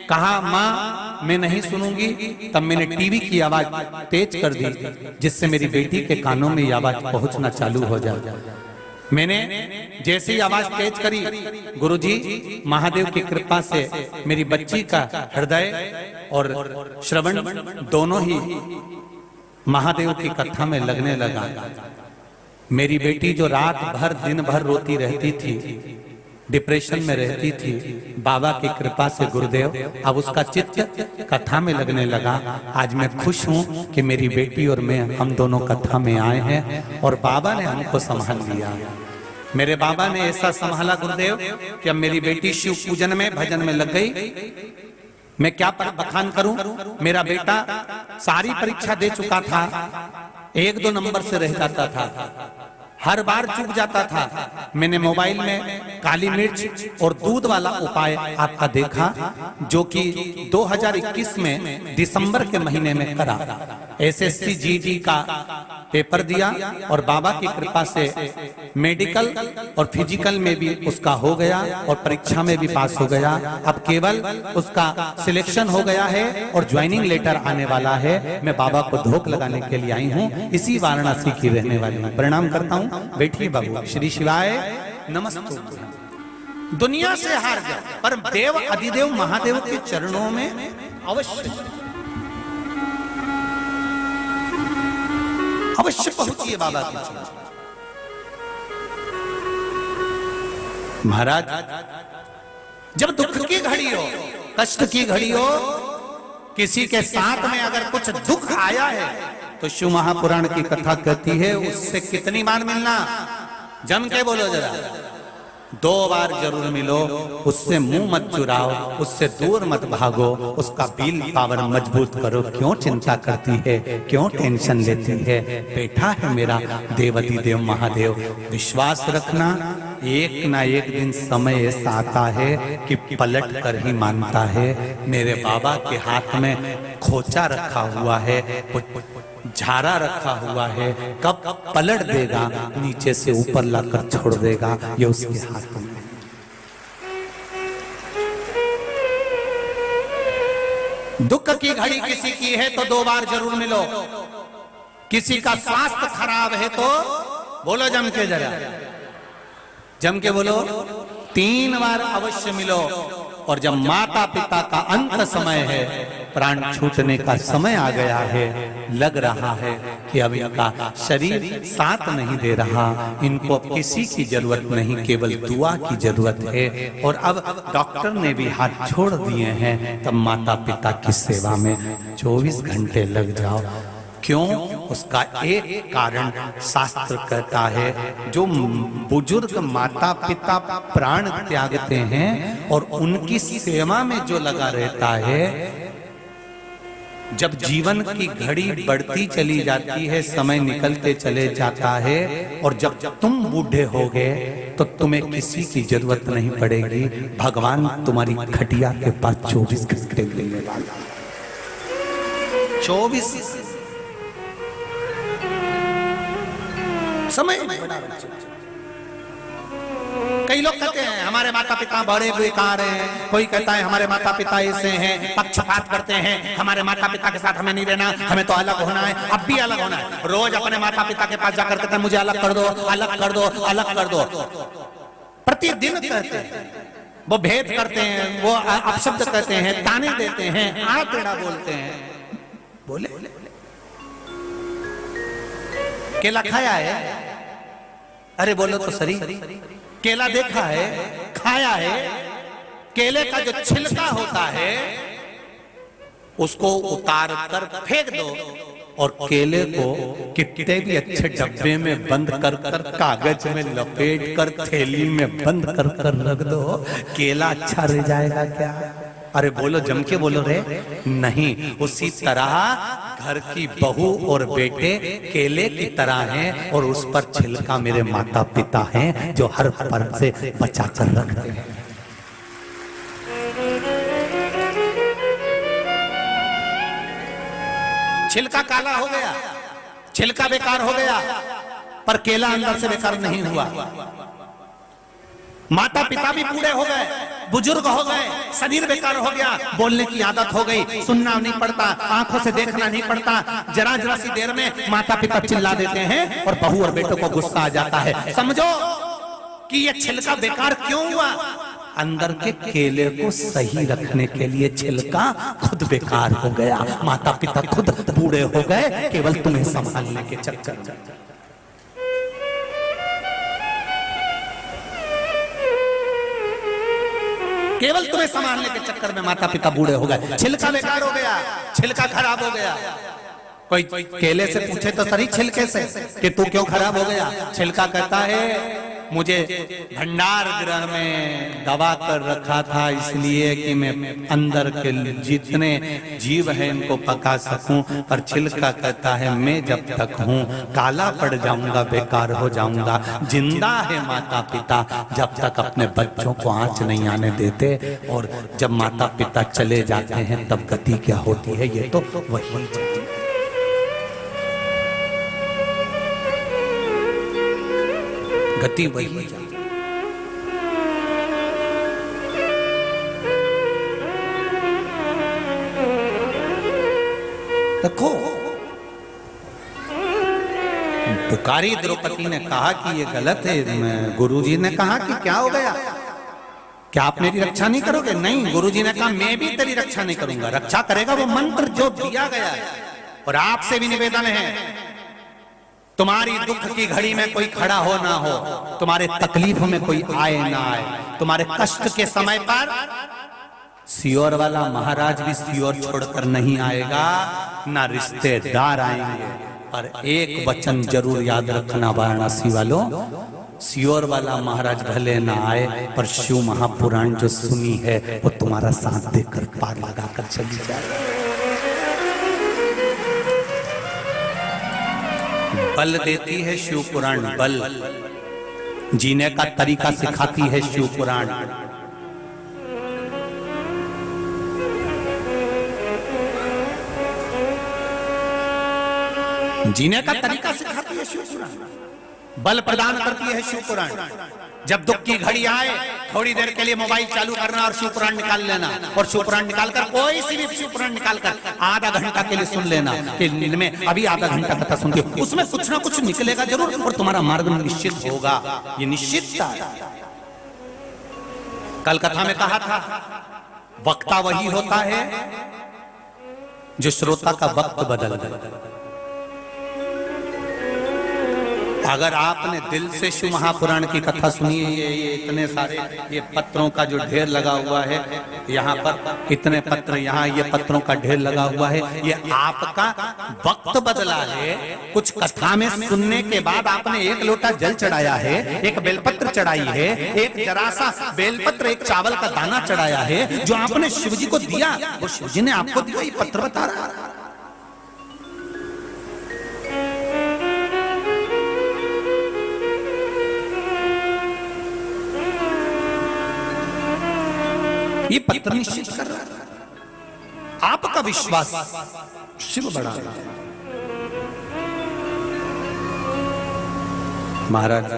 S1: कहा, माँ मैं नहीं सुनूंगी। तब मैंने टीवी की आवाज तेज कर दी, जिससे मेरी बेटी के कानों में ये आवाज पहुंचना चालू हो जाए। मैंने जैसे ही आवाज तेज करी, गुरुजी महादेव की कृपा से मेरी बच्ची का हृदय और श्रवण दोनों ही महादेव की कथा में लगने लगा। मेरी बेटी जो रात भर दिन भर रोती रहती थी, डिप्रेशन में रहती थी, बाबा की कृपा से गुरुदेव अब उसका चित्त कथा में लगने लगा। आज मैं खुश हूं कि मेरी बेटी और मैं, हम दोनों कथा में आए हैं और बाबा ने हमको संभाल लिया। मेरे बाबा ने ऐसा संभाला गुरुदेव कि अब मेरी बेटी शिव पूजन में, भजन में लग गई। मैं क्या बखान करूं। मेरा बेटा सारी परीक्षा दे चुका था, 1-2 नंबर से रह जाता था, हर बार चूक जाता था। मैंने मोबाइल में काली मिर्च और दूध वाला उपाय आपका देखा, जो कि 2021 में दिसंबर के महीने में करा। SSC GD का पेपर दिया और बाबा की कृपा से मेडिकल और फिजिकल में भी उसका हो गया और परीक्षा में भी पास हो गया। अब केवल उसका सिलेक्शन हो गया है और ज्वाइनिंग लेटर आने वाला है। मैं बाबा को धोख लगाने के लिए आई हूँ, इसी वाराणसी की रहने वाली हूँ। प्रणाम करता हूँ। बैठिए बाबू। श्री शिवाय नमस्ते। दुनिया से हार गया, पर देव अधिदेव महादेव के चरणों में अवश्य अवश्य पहुंचिए बाबा के चरण। महाराज, जब दुख की घड़ी हो, कष्ट की घड़ी हो, किसी के साथ में अगर कुछ दुख आया है तो शिव महापुराण की कथा कहती है उससे कितनी बार मिलना। जम के बोलो जरा, 2 बार जरूर मिलो। उससे मुंह मत चुराओ, उससे दूर मत भागो, उसका विल पावर मजबूत करो। क्यों चिंता करती है, क्यों टेंशन लेती है। बेटा है मेरा देवती देव महादेव, विश्वास रखना, एक ना एक दिन समय ऐसा आता है कि पलट कर ही मानता है। मेरे बाबा के हाथ में खोचा रखा हुआ है, झारा रखा हुआ है, कब पलट देगा, नीचे से ऊपर लाकर छोड़ देगा, ये उसके हाथ में। दुख की घड़ी किसी की है तो 2 बार जरूर मिलो। किसी का स्वास्थ्य खराब है तो बोलो जम के, जरा जम के बोलो, 3 बार अवश्य मिलो। और जब माता पिता का अंत समय है प्राण छूटने का समय आ गया है, लग रहा है कि अब इनका शरीर साथ नहीं दे रहा, इनको अब किसी की जरूरत नहीं, केवल दुआ की जरूरत है। और अब डॉक्टर ने भी हाथ छोड़ दिए हैं, तब माता पिता की सेवा में 24 घंटे लग जाओ। क्यों? उसका एक कारण शास्त्र कहता है, जो बुजुर्ग माता पिता प्राण त्यागते हैं और उनकी सेवा में जो लगा रहता है, जब जीवन की घड़ी बढ़ती चली जाती है, समय निकलते चले जाता है, और जब तुम बूढ़े होगे तो तुम्हें किसी की जरूरत नहीं पड़ेगी, भगवान तुम्हारी खटिया के पास 24 घंटे मिलने वाला। 24 समय बड़ा। कई लोग कहते हैं हमारे माता पिता बड़े बेकार हैं, कोई कहता है हमारे माता पिता ऐसे हैं, पक्षपात करते हैं, हमारे माता पिता के साथ हमें नहीं रहना, हमें तो अलग होना है। अब भी अलग होना है। रोज अपने माता पिता के पास जाकर कहते हैं मुझे अलग कर दो, अलग कर दो, अलग कर दो। प्रतिदिन कहते हैं, वो भेद करते हैं, वो अपशब्द कहते हैं, ताने देते हैं, आ टेढ़ा बोलते हैं। बोले केला खाया है? अरे बोलो तो सही, केला देखा है, खाया है? केले का जो छिलका होता है उसको उतार कर फेंक दो, और केले को कितने भी अच्छे डब्बे में बंद कर कर, कागज में लपेट कर, थैली में बंद कर कर रख दो, केला अच्छा रह जाएगा क्या? अरे बोलो, जम के बोलो रे। नहीं, उसी तरह घर की बहू और बेटे केले की तरह हैं, और उस पर छिलका मेरे माता पिता हैं, जो हर पर से बचा कर रखते हैं। छिलका काला हो गया, छिलका बेकार हो गया, पर केला अंदर से बेकार नहीं हुआ। माता पिता भी बूढ़े हो गए, बुजुर्ग हो गए, शरीर बेकार हो गया, बोलने की आदत हो गई, सुनना नहीं पड़ता, आंखों से देखना नहीं पड़ता, जरा जरा सी देर में माता पिता चिल्ला देते हैं और बहू और बेटों को गुस्सा आ जाता है। समझो कि ये छिलका बेकार क्यों हुआ? अंदर के केले को सही रखने के लिए छिलका खुद बेकार हो गया। माता पिता खुद बूढ़े हो गए, केवल तुम्हें संभालने के चक्कर में। केवल तुम्हें संभालने के चक्कर में माता पिता बूढ़े हो गए, छिलका बेकार हो गया, छिलका खराब हो गया। कोई केले से पूछे तो सही छिलके से कि तू क्यों खराब हो गया? छिलका कहता है मुझे भंडार गृह में दबा कर रखा था, इसलिए कि मैं अंदर के जितने जीव हैं इनको पका सकूं। पर छिलका कहता है मैं जब तक हूं काला पड़ जाऊंगा, बेकार हो जाऊंगा। जिंदा है माता पिता, जब तक अपने बच्चों को आंच नहीं आने देते, और जब माता पिता चले जाते हैं तब गति क्या होती है, ये तो वही गति वही। देखो, पुकारी द्रौपदी ने कहा कि ये गलत है। गुरुजी ने कहा कि क्या हो गया, क्या आप मेरी रक्षा नहीं करोगे? नहीं, गुरुजी ने कहा मैं भी तेरी रक्षा नहीं करूंगा। रक्षा करेगा वो मंत्र जो दिया गया है। और आपसे भी निवेदन है, तुम्हारी दुख की घड़ी में कोई खड़ा हो ना हो, तुम्हारे तकलीफ में कोई आए ना आए, तुम्हारे कष्ट के समय पर सियोर वाला महाराज भी सियोर छोड़कर नहीं आएगा, ना रिश्तेदार आएंगे। और एक वचन जरूर याद रखना वाराणसी वालों, सियोर वाला महाराज भले ना आए, पर शिव महापुराण जो सुनी है वो तुम्हारा साथ देकर पार लगाकर चली जाए। बल देती है शिव पुराण, बल जीने का तरीका सिखाती है शिव पुराण। जीने का तरीका सिखाती है शिव पुराण, बल प्रदान करती है शिव पुराण। जब दुख की घड़ी आए, थोड़ी देर के लिए मोबाइल चालू करना और शिव पुराण निकाल लेना, और शिव पुराण निकालकर कोई सी भी शिव पुराण निकालकर आधा घंटा के लिए सुन लेना कि में अभी आधा घंटा कथा सुनती हो, उसमें कुछ ना कुछ निकलेगा जरूर, और तुम्हारा मार्ग निश्चित होगा। ये निश्चितता है। कल कथा में कहा था, वक्ता वही होता है जो श्रोता का वक्त बदल दे। अगर आपने दिल से शिव महापुराण की कथा सुनी है, ये इतने सारे ये पत्रों का जो ढेर लगा हुआ है, यहाँ पर इतने पत्र, यहाँ ये पत्रों का ढेर लगा हुआ है, ये आपका वक्त बदला है। कुछ कथा में सुनने के बाद आपने एक लोटा जल चढ़ाया है, एक बेलपत्र चढ़ाई है, एक जरा सा बेलपत्र, एक चावल का दाना चढ़ाया है, जो आपने शिव जी को दिया, वो शिव जी ने आपको दिया, ये पत्र बता रहा है। ये पत्र निश्चित कर रहा है आपका विश्वास शिव बढ़ा रहा है। महाराज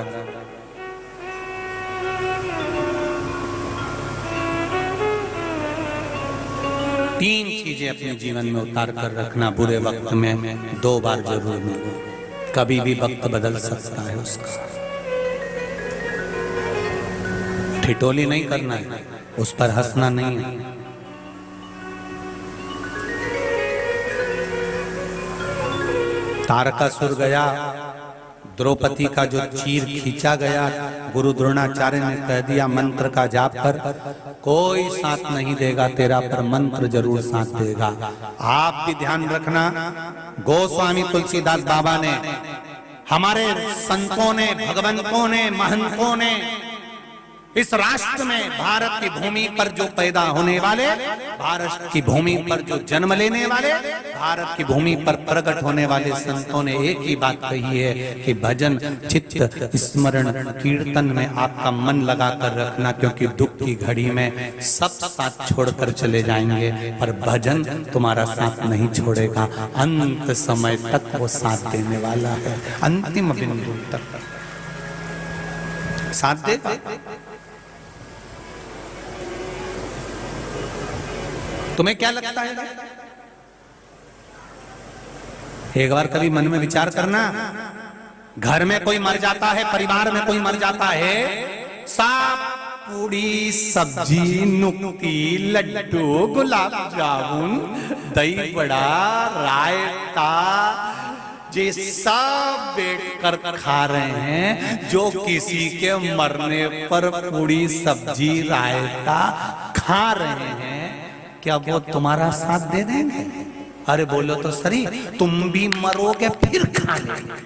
S1: तीन चीजें अपने जीवन में उतार कर रखना, बुरे वक्त में 2 बार जरूर मिलो। कभी भी वक्त बदल सकता है उसका, ठिठोली नहीं करना है, उस पर हंसना नहीं है। तारकासुर गया, द्रौपदी का जो चीर खींचा गया, गुरु द्रोणाचार्य ने कह दिया मंत्र का जाप कर, कोई साथ नहीं देगा तेरा, पर मंत्र जरूर साथ देगा। आप भी ध्यान रखना, गोस्वामी तुलसीदास बाबा ने, हमारे संतों ने, भगवंतों ने, महंतों ने इस राष्ट्र में, भारत की भूमि पर जो पैदा होने वाले, भारत की भूमि पर जो जन्म लेने वाले, भारत की भूमि पर प्रकट होने वाले संतों ने एक ही बात कही है कि भजन, चित्त, स्मरण, कीर्तन में आपका मन लगा कर रखना, क्योंकि दुख की घड़ी में सब साथ छोड़कर चले जाएंगे, पर भजन तुम्हारा साथ नहीं छोड़ेगा। अंत समय तक वो साथ देने वाला है, अंतिम बिंदु तक साथ देगा। तुम्हें क्या लगता है? एक बार कभी मन में विचार करना, घर में कोई मर जाता है, परिवार में कोई मर जाता है, साग पूड़ी सब्जी नुक्ती लड्डू गुलाब जामुन दही बड़ा रायता ये सब बैठ कर खा रहे हैं। जो किसी के मरने पर पूड़ी सब्जी रायता खा रहे हैं, क्या वो तुम्हारा साथ दे देंगे? अरे बोलो तो सही, तुम भी मरोगे फिर खा लेंगे।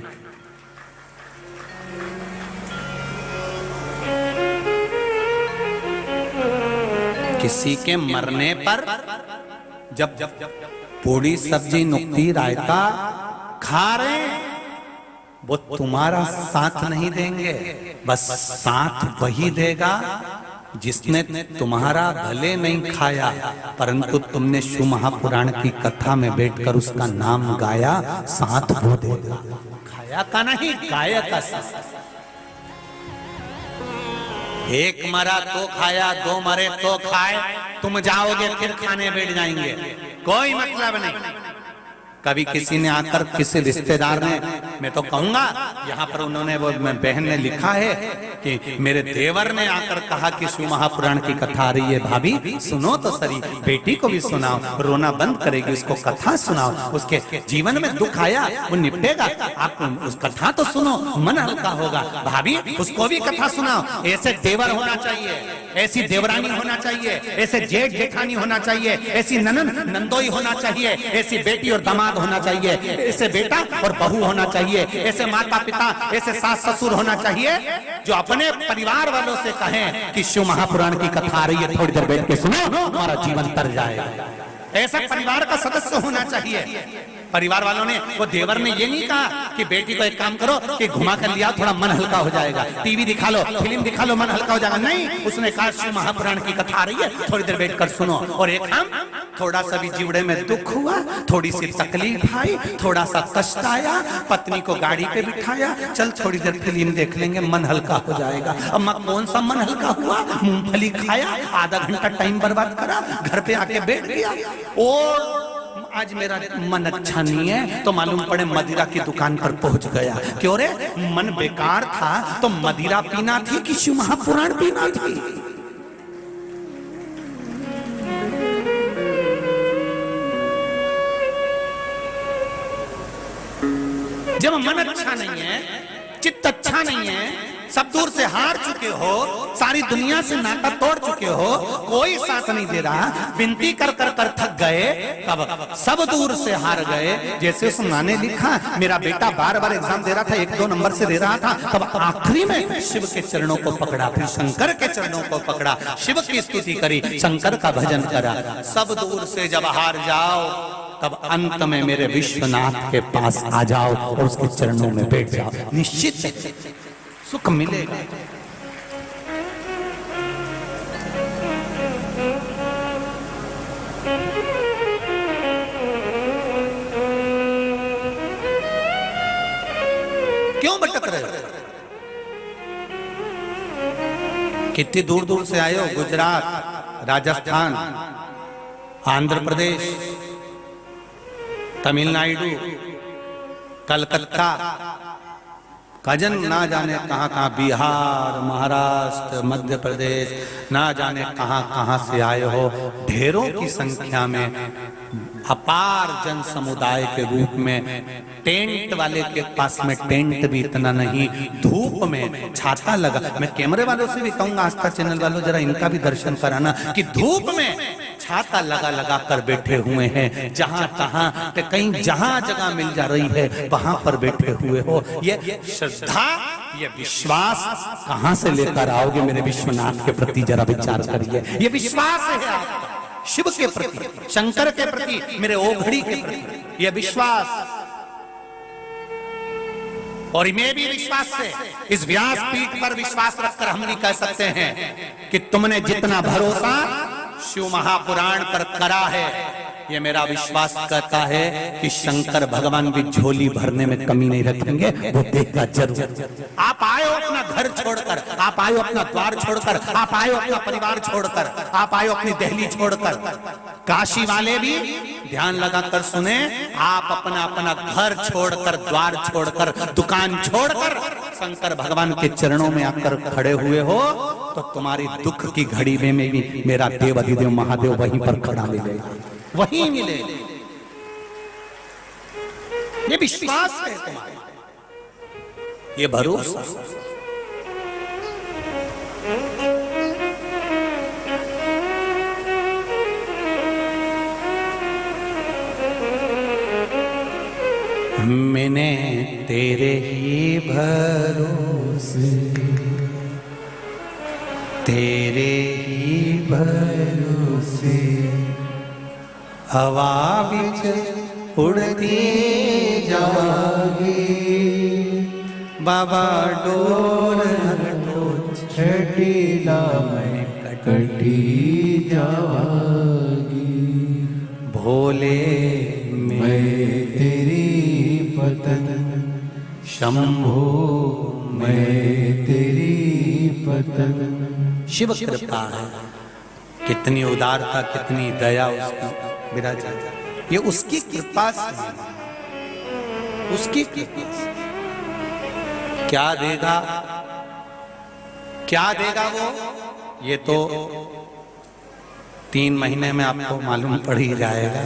S1: किसी के मरने पर जब पूड़ी सब्जी नुक्ती रायता खा रहे, वो तुम्हारा साथ नहीं देंगे, बस साथ वही देगा जिसने तुम्हारा भले नहीं खाया, परंतु तुमने शिव महापुराण की कथा में बैठकर उसका नाम गाया, साथ वो देगा। खाया का नहीं, गाया का साथ। एक मरा तो खाया, 2 मरे तो खाए, तुम जाओगे फिर खाने बैठ जाएंगे, कोई मतलब नहीं। कभी किसी ने आकर, किसी रिश्तेदार ने, मैं तो कहूंगा यहाँ पर उन्होंने, वो बहन ने लिखा है कि मेरे देवर ने आकर कहा कि शिव महापुराण की कथा आ रही है, भाभी सुनो तो सही, बेटी को भी सुनाओ, रोना बंद करेगी, उसको कथा सुनाओ, उसके जीवन में दुख आया वो निपटेगा, आप उस कथा तो सुनो, मन हल्का होगा। भाभी उसको भी कथा सुनाओ। ऐसे देवर होना चाहिए, ऐसी देवरानी होना चाहिए, ऐसे जेठ जेठानी होना चाहिए, ऐसी ननन नंदोई होना चाहिए, ऐसी बेटी और दामाद होना चाहिए, ऐसे बेटा और बहू होना चाहिए, ऐसे माता पिता, ऐसे सास ससुर होना चाहिए, जो अपने परिवार वालों से कहें कि शिव महापुराण की कथा आ रही है, थोड़ी देर बैठ के सुनो, हमारा जीवन तर जाएगा। ऐसा परिवार का सदस्य होना चाहिए। परिवार वालों ने, वो देवर ने ये नहीं कहा कि बेटी को एक काम करो कि घुमा कर लिया, थोड़ा मन हल्का हो जाएगा, टीवी दिखा लो, फिल्म दिखा लो, मन हल्का हो जाएगा। नहीं, उसने कहा शिव महापुराण की कथा आ रही है, थोड़ी देर बैठकर सुनो। और एक हम, थोड़ा सा भी जीवड़े में दुख हुआ, थोड़ी सी तकलीफ आई, थोड़ा सा कष्ट आया, पत्नी को गाड़ी पे बिठाया, चल थोड़ी देर फिल्म देख लेंगे, मन हल्का हो जाएगा। अम्मा कौन सा मन हल्का हुआ? मूंगफली खाया, आधा घंटा टाइम बर्बाद करा, घर पे आके बैठ गया, और आज मेरा मन अच्छा नहीं है, तो मालूम पड़े मदिरा की दुकान पर पहुंच गया। क्यों रे, मन बेकार था तो मदिरा पीना थी कि शिव महापुराण पीना थी? जब मन अच्छा नहीं है, चित्त अच्छा नहीं है, सब दूर से हार चुके हो, सारी दुनिया से नाता तोड़ चुके हो, कोई साथ नहीं दे रहा, विनती कर कर कर थक गए, तब सब दूर से हार गए। जैसे उस माँ ने लिखा, मेरा बेटा बार बार एग्जाम दे रहा था, 1-2 नंबर से दे रहा था, तब आखिरी में शिव के चरणों को पकड़ा, फिर शंकर के चरणों को पकड़ा, शिव की स्तुति करी, शंकर का भजन करा। सब दूर से जब हार जाओ, तब अंत में मेरे विश्वनाथ के पास आ जाओ और उसके चरणों में बैठ जाओ, निश्चित सुख मिलेगा। क्यों भटक रहे हो? कितनी दूर दूर से आए हो, गुजरात, राजस्थान, आंध्र प्रदेश, तमिलनाडु, कलकत्ता, कजन ना जाने कहां कहां, बिहार, महाराष्ट्र, मध्य प्रदेश, ना जाने कहां कहां से आए हो। ढेरों की संख्या में अपार जन समुदाय के रूप में, टेंट वाले के पास में टेंट भी इतना नहीं, धूप में छाता लगा। मैं कैमरे वालों से भी कहूंगा, आस्था चैनल वालों जरा इनका भी दर्शन कराना, कि धूप में छाता लगा लगा कर बैठे हुए हैं, जहां तहां कहीं जहां जगह मिल जा रही है वहां पर बैठे हुए हो। ये श्रद्धा, ये विश्वास कहां से लेकर आओगे मेरे विश्वनाथ के प्रति, जरा विचार करिए। ये विश्वास है आपका शिव के प्रति, शंकर के प्रति, मेरे ओघड़ी के प्रति, ये विश्वास। और मैं भी विश्वास से, इस व्यास पीठ पर विश्वास रखकर हम नहीं कह सकते हैं कि तुमने जितना भरोसा शिव महापुराण पर करा है, ये मेरा विश्वास कहता है कि शंकर भगवान भी झोली भरने में कमी नहीं रखेंगे, वो देगा जरूर। आप आए हो अपना घर छोड़कर, आप आए हो अपना द्वार छोड़कर, आप आए हो अपना परिवार छोड़कर, आप आए हो अपनी दहली छोड़कर। काशी वाले भी ध्यान लगाकर सुने, आप अपना अपना घर छोड़कर, द्वार छोड़कर, दुकान छोड़कर शंकर भगवान के चरणों में आकर खड़े हुए हो, तो तुम्हारी दुख की घड़ी में भी मेरा देव अधिदेव महादेव वहीं पर खड़ा मिलेगा, वहीं मिले। ये विश्वास है तुम्हारा, ये भरोसा। मैंने तेरे ही भरोसे, तेरे ही भरोसे हवा बिच उड़ती जागी, बाबा डोर हटो
S2: छठीला में कटी जागी।
S1: भोले
S2: मैं तेरी पतन,
S1: शंभो
S2: मैं तेरी पतन।
S1: शिव कृपा है, कितनी उदारता, कितनी दया उसकी विराजा, ये उसकी कृपा से, उसकी कृपा से। क्या देगा, क्या देगा वो, ये तो 3 महीने में आपको मालूम पड़ ही जाएगा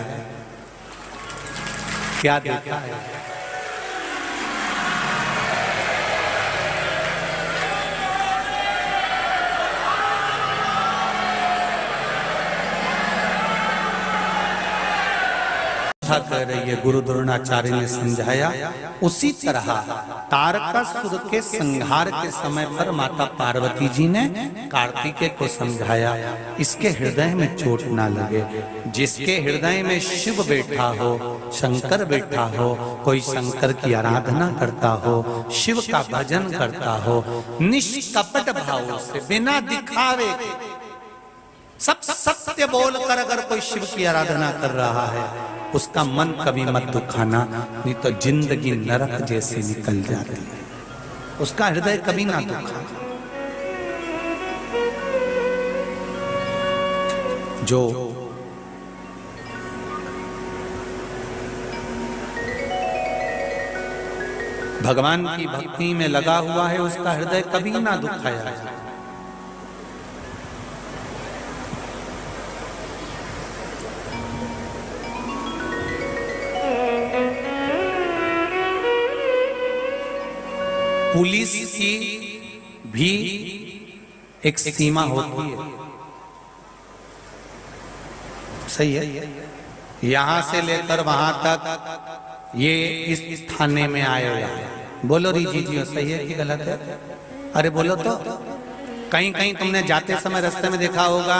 S1: क्या देता है। कह रही है, गुरु द्रोणाचार्य ने समझाया। उसी तरह तारकासुर के संहार के समय पर माता पार्वती जी ने कार्तिकेय को समझाया, इसके हृदय में चोट ना लगे। जिसके हृदय में शिव बैठा हो, शंकर बैठा हो, कोई शंकर की आराधना करता हो, शिव का भजन करता हो, निष्कपट भाव से, बिना दिखावे, सब सत्य बोलकर अगर कोई शिव की आराधना कर रहा है, उसका मन कभी मत दुखाना, नहीं तो जिंदगी नरक जैसे निकल जाती है। उसका हृदय कभी ना दुखा। जो भगवान की भक्ति में लगा हुआ है, उसका हृदय कभी ना दुखाया जाए। पुलिस की भी एक सीमा होती है, सही है। यहां से लेकर वहां तक ये इस थाने में आएगा, बोलो रीजी जी सही है कि गलत है? अरे बोलो तो। कहीं कहीं तुमने जाते समय रास्ते में देखा होगा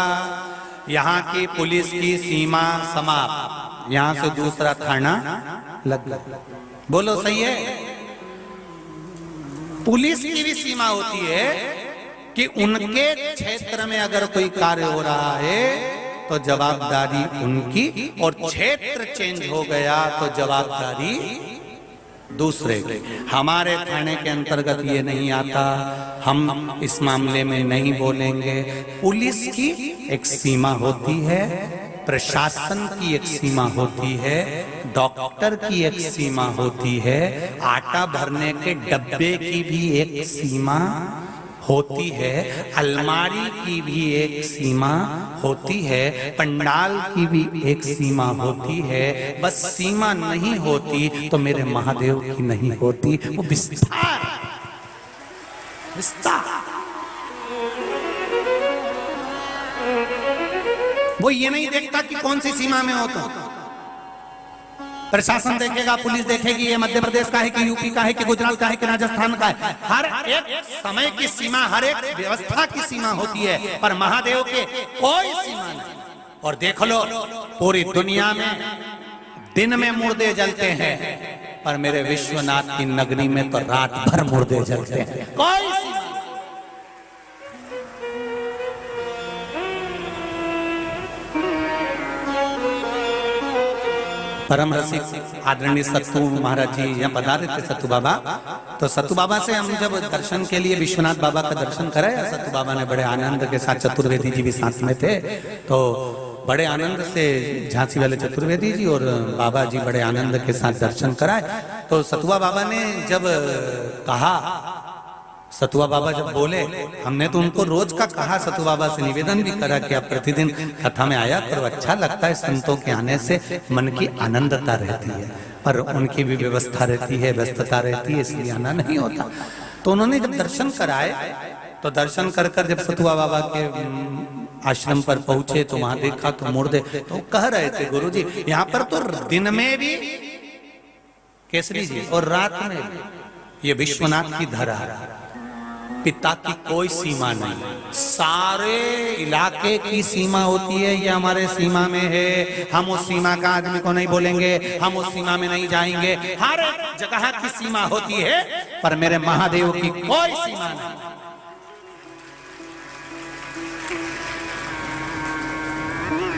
S1: यहाँ की पुलिस की सीमा समाप्त, यहाँ से दूसरा थाना लग, बोलो सही है। पुलिस की भी सीमा होती है कि उनके क्षेत्र में अगर कोई कार्य हो रहा है तो जवाबदारी उनकी, और क्षेत्र चेंज हो गया तो जवाबदारी दूसरे की। हमारे थाने के अंतर्गत ये नहीं आता, हम इस मामले में नहीं बोलेंगे। पुलिस की एक सीमा होती है, प्रशासन की एक सीमा होती है, डॉक्टर की एक सीमा होती है, आटा भरने के डब्बे की भी एक सीमा होती है, अलमारी की भी एक सीमा होती है, पंडाल की भी एक सीमा होती है। बस सीमा नहीं होती तो मेरे महादेव की नहीं होती, वो विस्तार विस्तार। वो ये नहीं देखता कि कौन सी सीमा में हो तो। प्रशासन देखेगा, पुलिस देखेगी, ये मध्य प्रदेश का है कि यूपी का है कि गुजरात का है कि राजस्थान का है। हर एक समय की सीमा, हर एक व्यवस्था की सीमा होती है, पर महादेव के कोई सीमा नहीं। और देख लो पूरी दुनिया में दिन में मुर्दे जलते हैं, पर मेरे विश्वनाथ की नगरी में तो रात भर मुर्दे जलते हैं, कोई सीमा। परम रसिक आदरणीय सत्तू महाराज जी यहाँ पधारे थे, सत्तू बाबा। तो सत्तू बाबा से हम जब दर्शन के लिए विश्वनाथ बाबा का दर्शन कराया, सत्तू बाबा ने बड़े आनंद के साथ, चतुर्वेदी जी भी साथ में थे, तो बड़े आनंद से झांसी वाले चतुर्वेदी जी और बाबा जी बड़े आनंद के साथ दर्शन कराए। तो सतुआ बाबा ने जब कहा, सतुआ बाबा जब बोले, हमने तो उनको रोज का कहा, सतुआ बाबा से निवेदन भी करा कि आप प्रतिदिन कथा में आया करो, अच्छा लगता है, संतों के आने से मन की आनंदता रहती है, पर उनकी भी व्यवस्था रहती है, व्यस्तता रहती है, इसलिए आना नहीं होता। तो उन्होंने जब दर्शन कराए, तो दर्शन कर कर जब सतुआ बाबा के आश्रम पर पहुंचे तो वहां देखा तो मुर्दे, तो कह रहे थे गुरुजी यहाँ पर तो दिन में भी केसरी जी और रात में भी, ये विश्वनाथ की धरा है, पिता की कोई सीमा नहीं, सारे इलाके की सीमा होती है। ये हमारे सीमा में है, हम उस सीमा का आदमी को नहीं बोलेंगे, हम उस सीमा में नहीं जाएंगे। हर जगह की सीमा होती है, पर मेरे महादेव की कोई सीमा नहीं।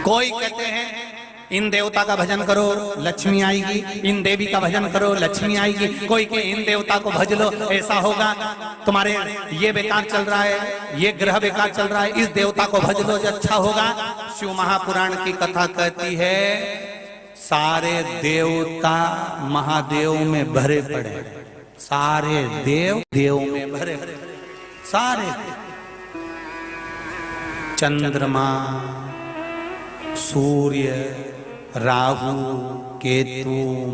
S1: कोई कहते हैं इन देवता का भजन करो लक्ष्मी आएगी, इन देवी का भजन करो लक्ष्मी आएगी, कोई के इन देवता को भज लो ऐसा होगा, तुम्हारे ये बेकार चल रहा है, ये ग्रह बेकार चल रहा है, इस देवता को भज लो जो अच्छा होगा। शिव महापुराण की कथा कहती है सारे देवता महादेव में भरे पड़े, सारे देव देव में भरे, सारे चंद्रमा, सूर्य, राहु, केतु,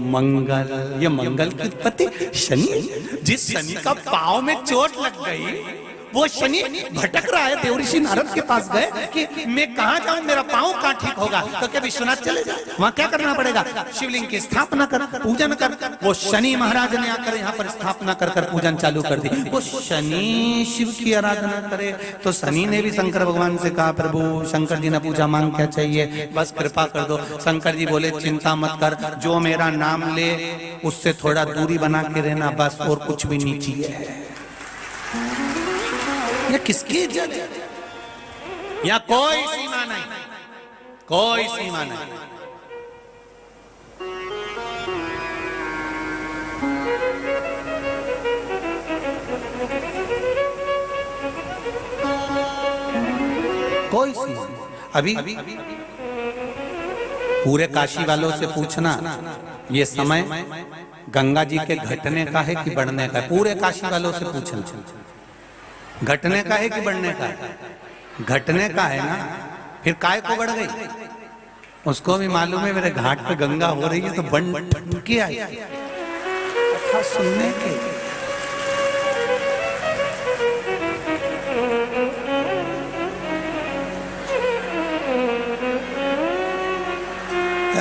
S1: मंगल, ये मंगल की उत्पत्ति शनि, जिस शनि का पांव में चोट लग गई, वो शनि भटक रहा है, देवऋषि नारद के पास गए कि मैं कहाँ जाऊं, मेरा पांव कहाँ ठीक होगा, तो क्या विश्वनाथ चले जाए, वहां क्या करना पड़ेगा, शिवलिंग की स्थापना कर, पूजन कर। वो शनि महाराज ने आकर यहाँ पर स्थापना कर कर पूजन चालू कर दी। वो शनि शिव की आराधना करे, तो शनि ने भी शंकर भगवान से कहा, प्रभु शंकर जी ने पूजा मांग क्या चाहिए, बस कृपा कर दो। शंकर जी बोले चिंता मत कर, जो मेरा नाम ले उससे थोड़ा दूरी बना के रहना, बस और कुछ भी नहीं चाहिए। ये किसकी इज्जत है? या कोई सीमा नहीं, कोई सीमा नहीं। कोई सीमा। अभी पूरे काशी वालों से पूछना, ये समय गंगा जी के घटने का है कि बढ़ने का है, पूरे काशी वालों से पूछना, घटने का है कि बढ़ने का है? घटने का है ना, फिर काय को बढ़ गई? उसको भी मालूम है मेरे घाट पे गंगा हो रही है तो बन के आई कथा सुनने के।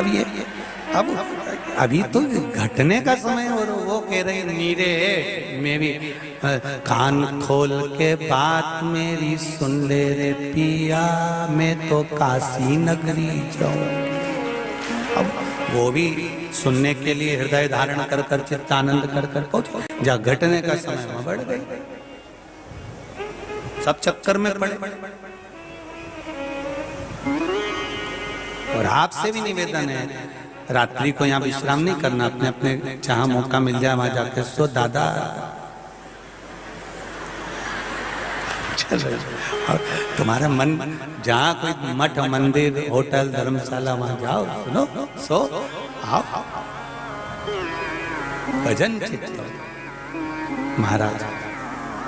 S1: मतलब ये अब अभी तो घटने का समय और वो कह रही नीरे मैं भी कान खोल के बात मेरी सुन ले रे पिया, मैं तो काशी नगरी जाऊं। अब वो भी सुनने के लिए हृदय धारण कर कर चित्तानंद कर कर पहुंचे, जहाँ घटने का समय में बढ़ गई, सब चक्कर में पड़े। और आपसे भी निवेदन है, रात्रि को यहाँ विश्राम नहीं करना, अपने अपने जहां मौका मिल जाए वहां जाके सो दादा। चलो तुम्हारा मन जहाँ कोई मठ मंदिर होटल धर्मशाला वहां जाओ, सुनो सो आओ, भजन चित्त महाराज।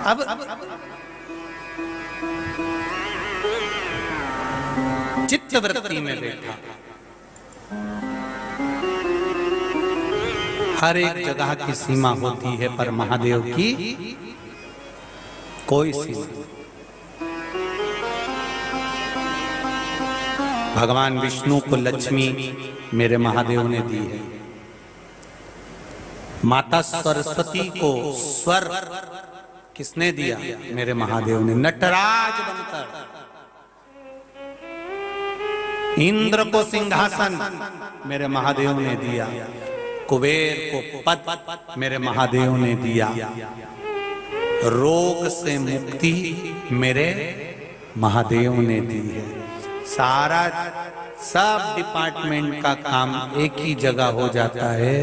S1: अब चित्त वृत्ति में बैठा, हर एक जगह की सीमा होती है, पर महादेव की कोई सीमा नहीं। भगवान विष्णु को लक्ष्मी मेरे महादेव ने दी है, माता सरस्वती को स्वर किसने दिया? मेरे महादेव ने। नटराज बनकर इंद्र को सिंहासन मेरे महादेव ने दिया, कुबेर को पद मेरे महादेव ने दिया, रोग से मुक्ति मेरे महादेव ने दी है। सारा सब डिपार्टमेंट का काम एक ही जगह हो जाता है।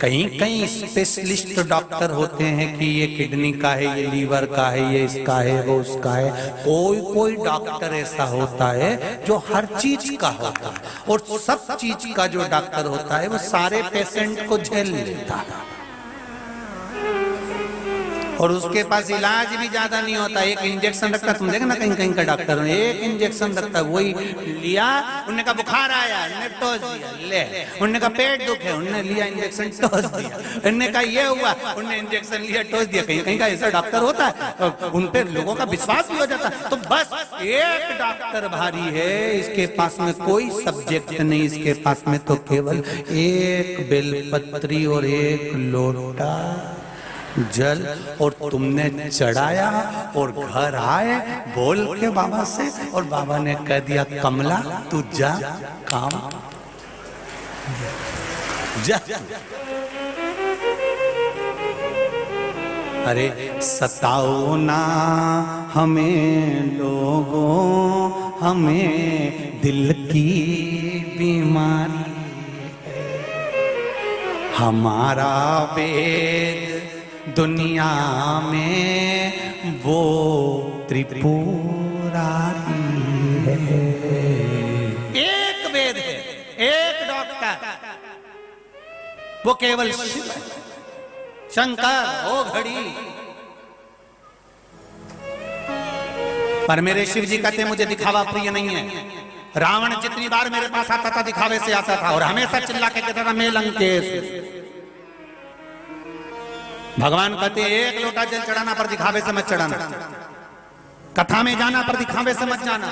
S1: कहीं कहीं स्पेशलिस्ट डॉक्टर होते हैं कि ये किडनी का है, ये लीवर का है, ये इसका है, वो उसका है। कोई कोई डॉक्टर ऐसा होता है जो हर चीज का होता है, और सब चीज का जो डॉक्टर होता है वो सारे पेशेंट को झेल लेता है, और उसके पास इलाज भी ज्यादा नहीं होता। एक इंजेक्शन रखता, तुम देखना ना कहीं कहीं का डॉक्टर एक इंजेक्शन रखता, वही लिया, उनने का बुखार आया, उन्होंने डोज दिया, ले, उनने का पेट दुखे, उन्होंने लिया इंजेक्शन डोज दिया, उनने का ये हुआ, उन्होंने इंजेक्शन लिया डोज दिया। कहीं कहीं का ऐसा डॉक्टर होता है, उन पे लोगों का विश्वास भी हो जाता है। तो बस एक डॉक्टर भारी है, इसके पास में कोई सब्जेक्ट नहीं, इसके पास में तो केवल एक बेलपत्री और एक लोटा जल, और तुमने चढ़ाया और घर आए बोल के बाबा से, और बाबा ने कह दिया कमला तू जा काम जा। अरे सताओ ना हमें लोगों, हमें दिल की बीमारी है, हमारा वेद दुनिया में वो त्रिपुरारी है। एक वेद है, एक डॉक्टर, वो केवल शिव है, शंकर ओ घड़ी। पर मेरे शिव जी कहते मुझे दिखावा प्रिय नहीं है। रावण जितनी बार मेरे पास आता था दिखावे से आता था, और हमेशा चिल्ला के कहता था मैं लंकेश। भगवान कहते एक लोटा जल चढ़ाना पर दिखावे से मत चढ़ाना, कथा में जाना पर दिखावे से मत जाना।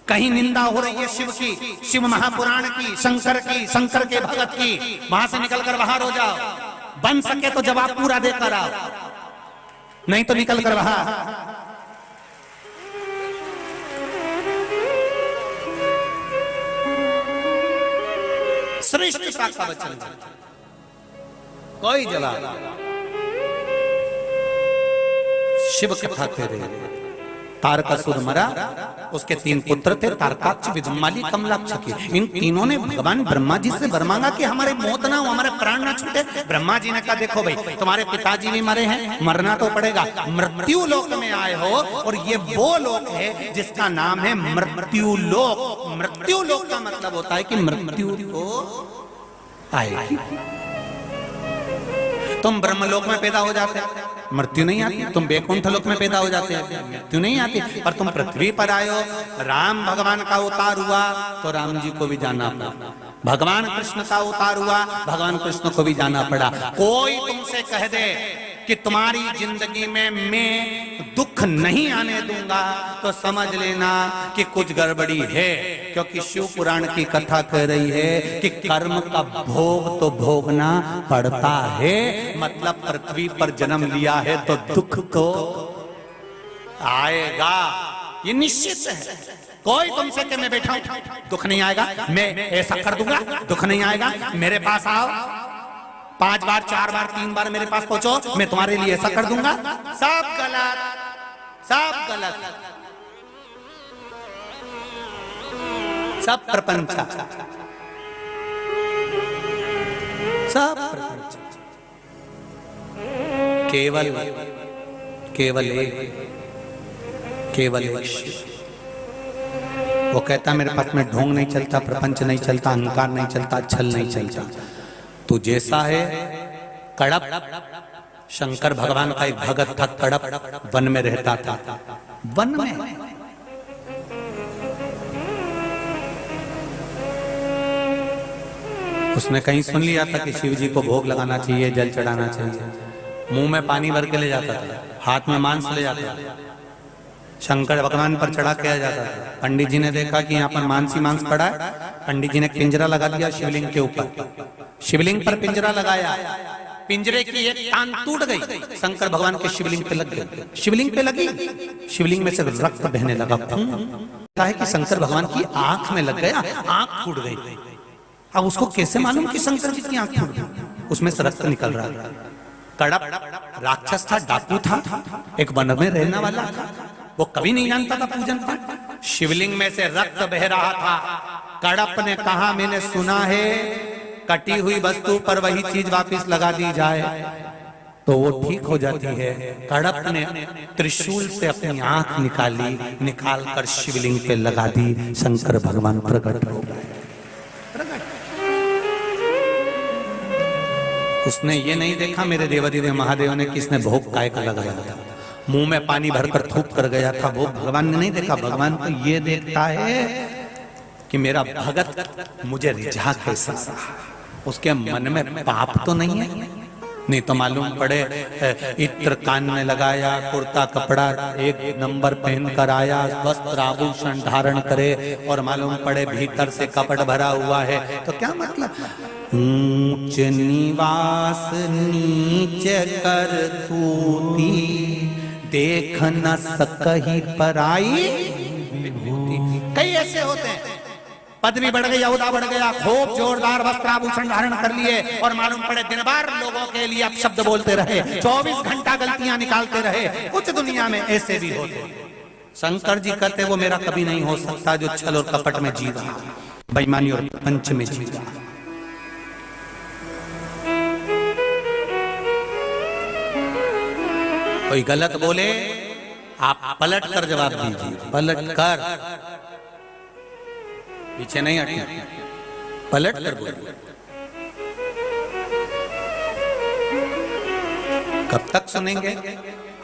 S1: कहीं निंदा हो रही है शिव की, शिव महापुराण की, शंकर की, शंकर के भगत की, वहां से निकलकर बाहर हो जाओ। बन सके तो जवाब पूरा देकर आओ, नहीं तो निकलकर बाहर। श्रेष्ठता का वचन, कोई जवाब। शिव कथा तेरे, तारकासुर मरा, उसके 3 पुत्र थे, तारकाक्ष, विदुम्माली, कमलाक्ष के। इन तीनों ने भगवान ब्रह्मा जी से वर मांगा कि हमारे मौत ना हो, हमारे प्राण ना छूटे। ब्रह्मा जी ने कहा देखो भाई तुम्हारे पिताजी भी मरे हैं, मरना तो पड़ेगा, मृत्यु लोक में आए हो, और ये वो लोक है जिसका नाम है मृत्यु लोक। मृत्यु लोक का मतलब होता है कि मृत्यु को आएगी। तुम ब्रह्मलोक में पैदा हो जाते मृत्यु नहीं आती, तुम वैकुंठ लोक में पैदा हो जाते हैं मृत्यु नहीं आती, पर तुम पृथ्वी पर आए हो। राम भगवान का अवतार हुआ तो राम जी को भी जाना पड़ा, भगवान कृष्ण का अवतार हुआ, भगवान कृष्ण को भी जाना पड़ा। कोई तुमसे कह दे कि तुम्हारी जिंदगी में मैं दुख नहीं आने दूंगा, तो समझ लेना कि कुछ गड़बड़ी है। क्योंकि शिव पुराण की कथा कह रही है कि कर्म का भोग तो भोगना पड़ता है। मतलब पृथ्वी पर जन्म लिया है तो दुख तो आएगा, ये निश्चित है। कोई तुमसे कि मैं बैठा हूं दुख नहीं आएगा, मैं ऐसा कर दूंगा दुख नहीं आएगा, मेरे पास आओ 5 बार 4 बार 3 बार मेरे पास पहुंचो, मैं तुम्हारे लिए ऐसा कर दूंगा, सब गलत, सब गलत, सब प्रपंच, सब प्रपंच। केवल केवल एक शिव। वो कहता मेरे पास में ढोंग नहीं चलता, प्रपंच नहीं चलता, अहंकार नहीं चलता, छल नहीं चलता। तू जैसा है कड़प। शंकर भगवान का एक भगत था, कड़प, वन में रहता था, वन में। उसने कहीं सुन लिया था कि शिव जी को भोग लगाना चाहिए, जल चढ़ाना चाहिए। मुंह में पानी भर के ले जाता था, हाथ में मांस ले जाता था, शंकर भगवान पर चढ़ा किया जाता था। पंडित जी ने देखा कि यहाँ पर मांस ही मांस पड़ा है, पंडित जी ने पिंजरा लगा दिया शिवलिंग के ऊपर। शिवलिंग पर पिंजरा लगाया, पिंजरे की एक टांग टूट गई, शंकर भगवान के शिवलिंग पे लग गई। शिवलिंग पे लगी, शिवलिंग में से रक्त बहने लगा। लगता है कि शंकर भगवान की आंख में लग गया, आंख फूट गई। अब उसको कैसे मालूम कि शंकर जी की आंख फूट गई? उसमें से रक्त निकल रहा है। कड़प राक्षस था, डाकू था, एक वन में रहने वाला था, वो कभी नहीं जानता था पूजन पाठ। शिवलिंग में से रक्त बह रहा था। कड़प ने कहा मैंने सुना है कटी हुई वस्तु पर वही चीज वापस लगा दी जाए तो वो ठीक हो जाती है। कड़प ने त्रिशूल से अपनी आंख निकाली, निकालकर शिवलिंग पे लगा दी। शंकर भगवान प्रकट हो गए। उसने ये नहीं देखा मेरे देवादिदेव महादेव ने किसने भोग काय का लगाया था, मुंह में पानी भरकर थूक कर गया था, वो भगवान ने नहीं देखा। भगवान तो ये देखता है कि मेरा भगत मुझे रिझा कैसा, उसके मन में पाप तो नहीं है। नहीं तो मालूम पड़े इत्र कान में लगाया, कुर्ता कपड़ा एक नंबर पहन कर आया, वस्त्र आभूषण धारण करे और मालूम पड़े भीतर से कपट भरा हुआ है, तो क्या मतलब? ऊंच निवास नीच कर तूती, देख न सकही पराई विभूति। कई ऐसे होते हैं, पदवी बढ़ गई, औहदा बढ़ गया, खूब जोरदार वस्त्र आभूषण धारण कर लिए और मालूम पड़े दिन भर लोगों के लिए अब शब्द बोलते रहे, 24 घंटा गलतियां निकालते रहे। कुछ दुनिया में ऐसे भी होते। शंकर जी कहते वो मेरा कभी नहीं हो सकता जो छल और कपट में जी रहा, बेईमानी और पंच में जी रहा। कोई गलत बोले आप पलट कर जवाब दीजिए, पलट कर, पीछे नहीं हटना, पलट कर बोलिए। कब तक सुनेंगे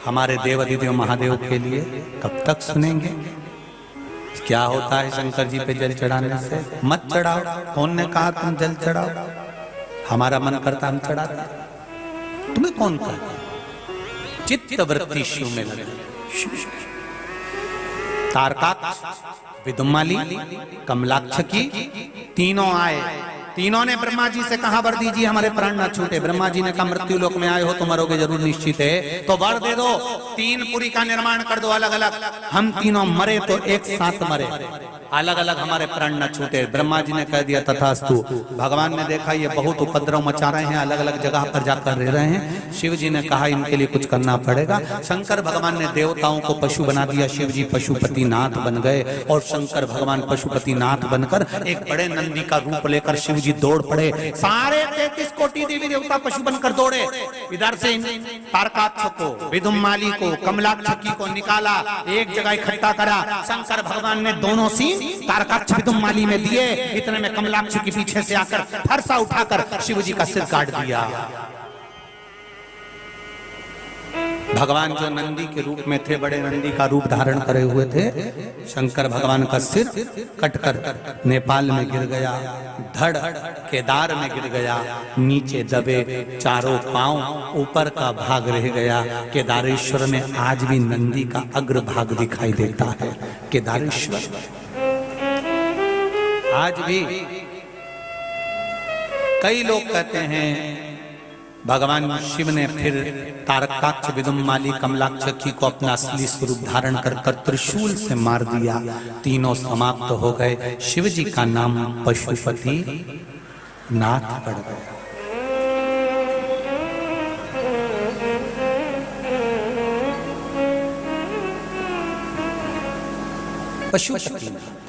S1: हमारे देवादिदेव महादेव के लिए? कब तक सुनेंगे? क्या होता है शंकर जी पे जल चढ़ाने से? मत चढ़ाओ, कौन ने कहा तुम जल चढ़ाओ? हमारा मन करता हम चढ़ाते, तुम्हें कौन कहता? चित्त वृत्ति शिव में लगे। तारकाक्ष, विदुम्माली, कमलाक्ष की तीनों आए। तीनों ने ब्रह्मा जी से कहा वर दीजिए हमारे प्राण न छूटे। ब्रह्मा जी ने कहा मृत्यु लोक में आए हो तो मरोगे जरूर निश्चित है, तो वर दे दो, 3 पुरी का निर्माण कर दो अलग अलग। हम तीनों मरे तो एक साथ मरे, अलग अलग हमारे प्राण न छूटे। ब्रह्मा जी ने कह दिया तथास्तु। भगवान ने देखा ये बहुत उपद्रव मचा रहे हैं, अलग अलग जगह पर जाकर रह रहे हैं। शिव जी ने कहा इनके लिए कुछ करना पड़ेगा। शंकर भगवान ने देवताओं को पशु बना दिया, शिव जी पशुपति नाथ बन गए और शंकर भगवान पशुपति नाथ बनकर एक बड़े नंदी का रूप लेकर शिव जी दौड़ पड़े। सारे 33 कोटि देवी देवता पशु बनकर दौड़े। इधर से तारकाक्ष को, विदुम्माली को, कमलाक्ष को निकाला, एक जगह इकट्ठा करा। शंकर भगवान ने दोनों सीन तारकाक्ष विदुम्माली में दिए। इतने में कमलाक्ष के पीछे से आकर फरसा उठाकर शिव जी का सिर काट दिया। भगवान जो नंदी के रूप में थे, बड़े नंदी का रूप धारण करे हुए थे, शंकर भगवान का सिर कटकर नेपाल में गिर गया, धड़ केदार में गिर गया, नीचे दबे चारों पांव, ऊपर का भाग रह गया। केदारेश्वर में आज भी नंदी का अग्र भाग दिखाई देता है। केदारेश्वर आज भी कई लोग कहते हैं भगवान शिव ने फिर तारकाक्ष, विदुम्माली, कमलाक्षी को अपना असली स्वरूप धारण कर त्रिशूल से मार दिया, तीनों समाप्त हो गए। शिव जी का नाम पशुपति नाथ पड़ गया। पशुपति नाथ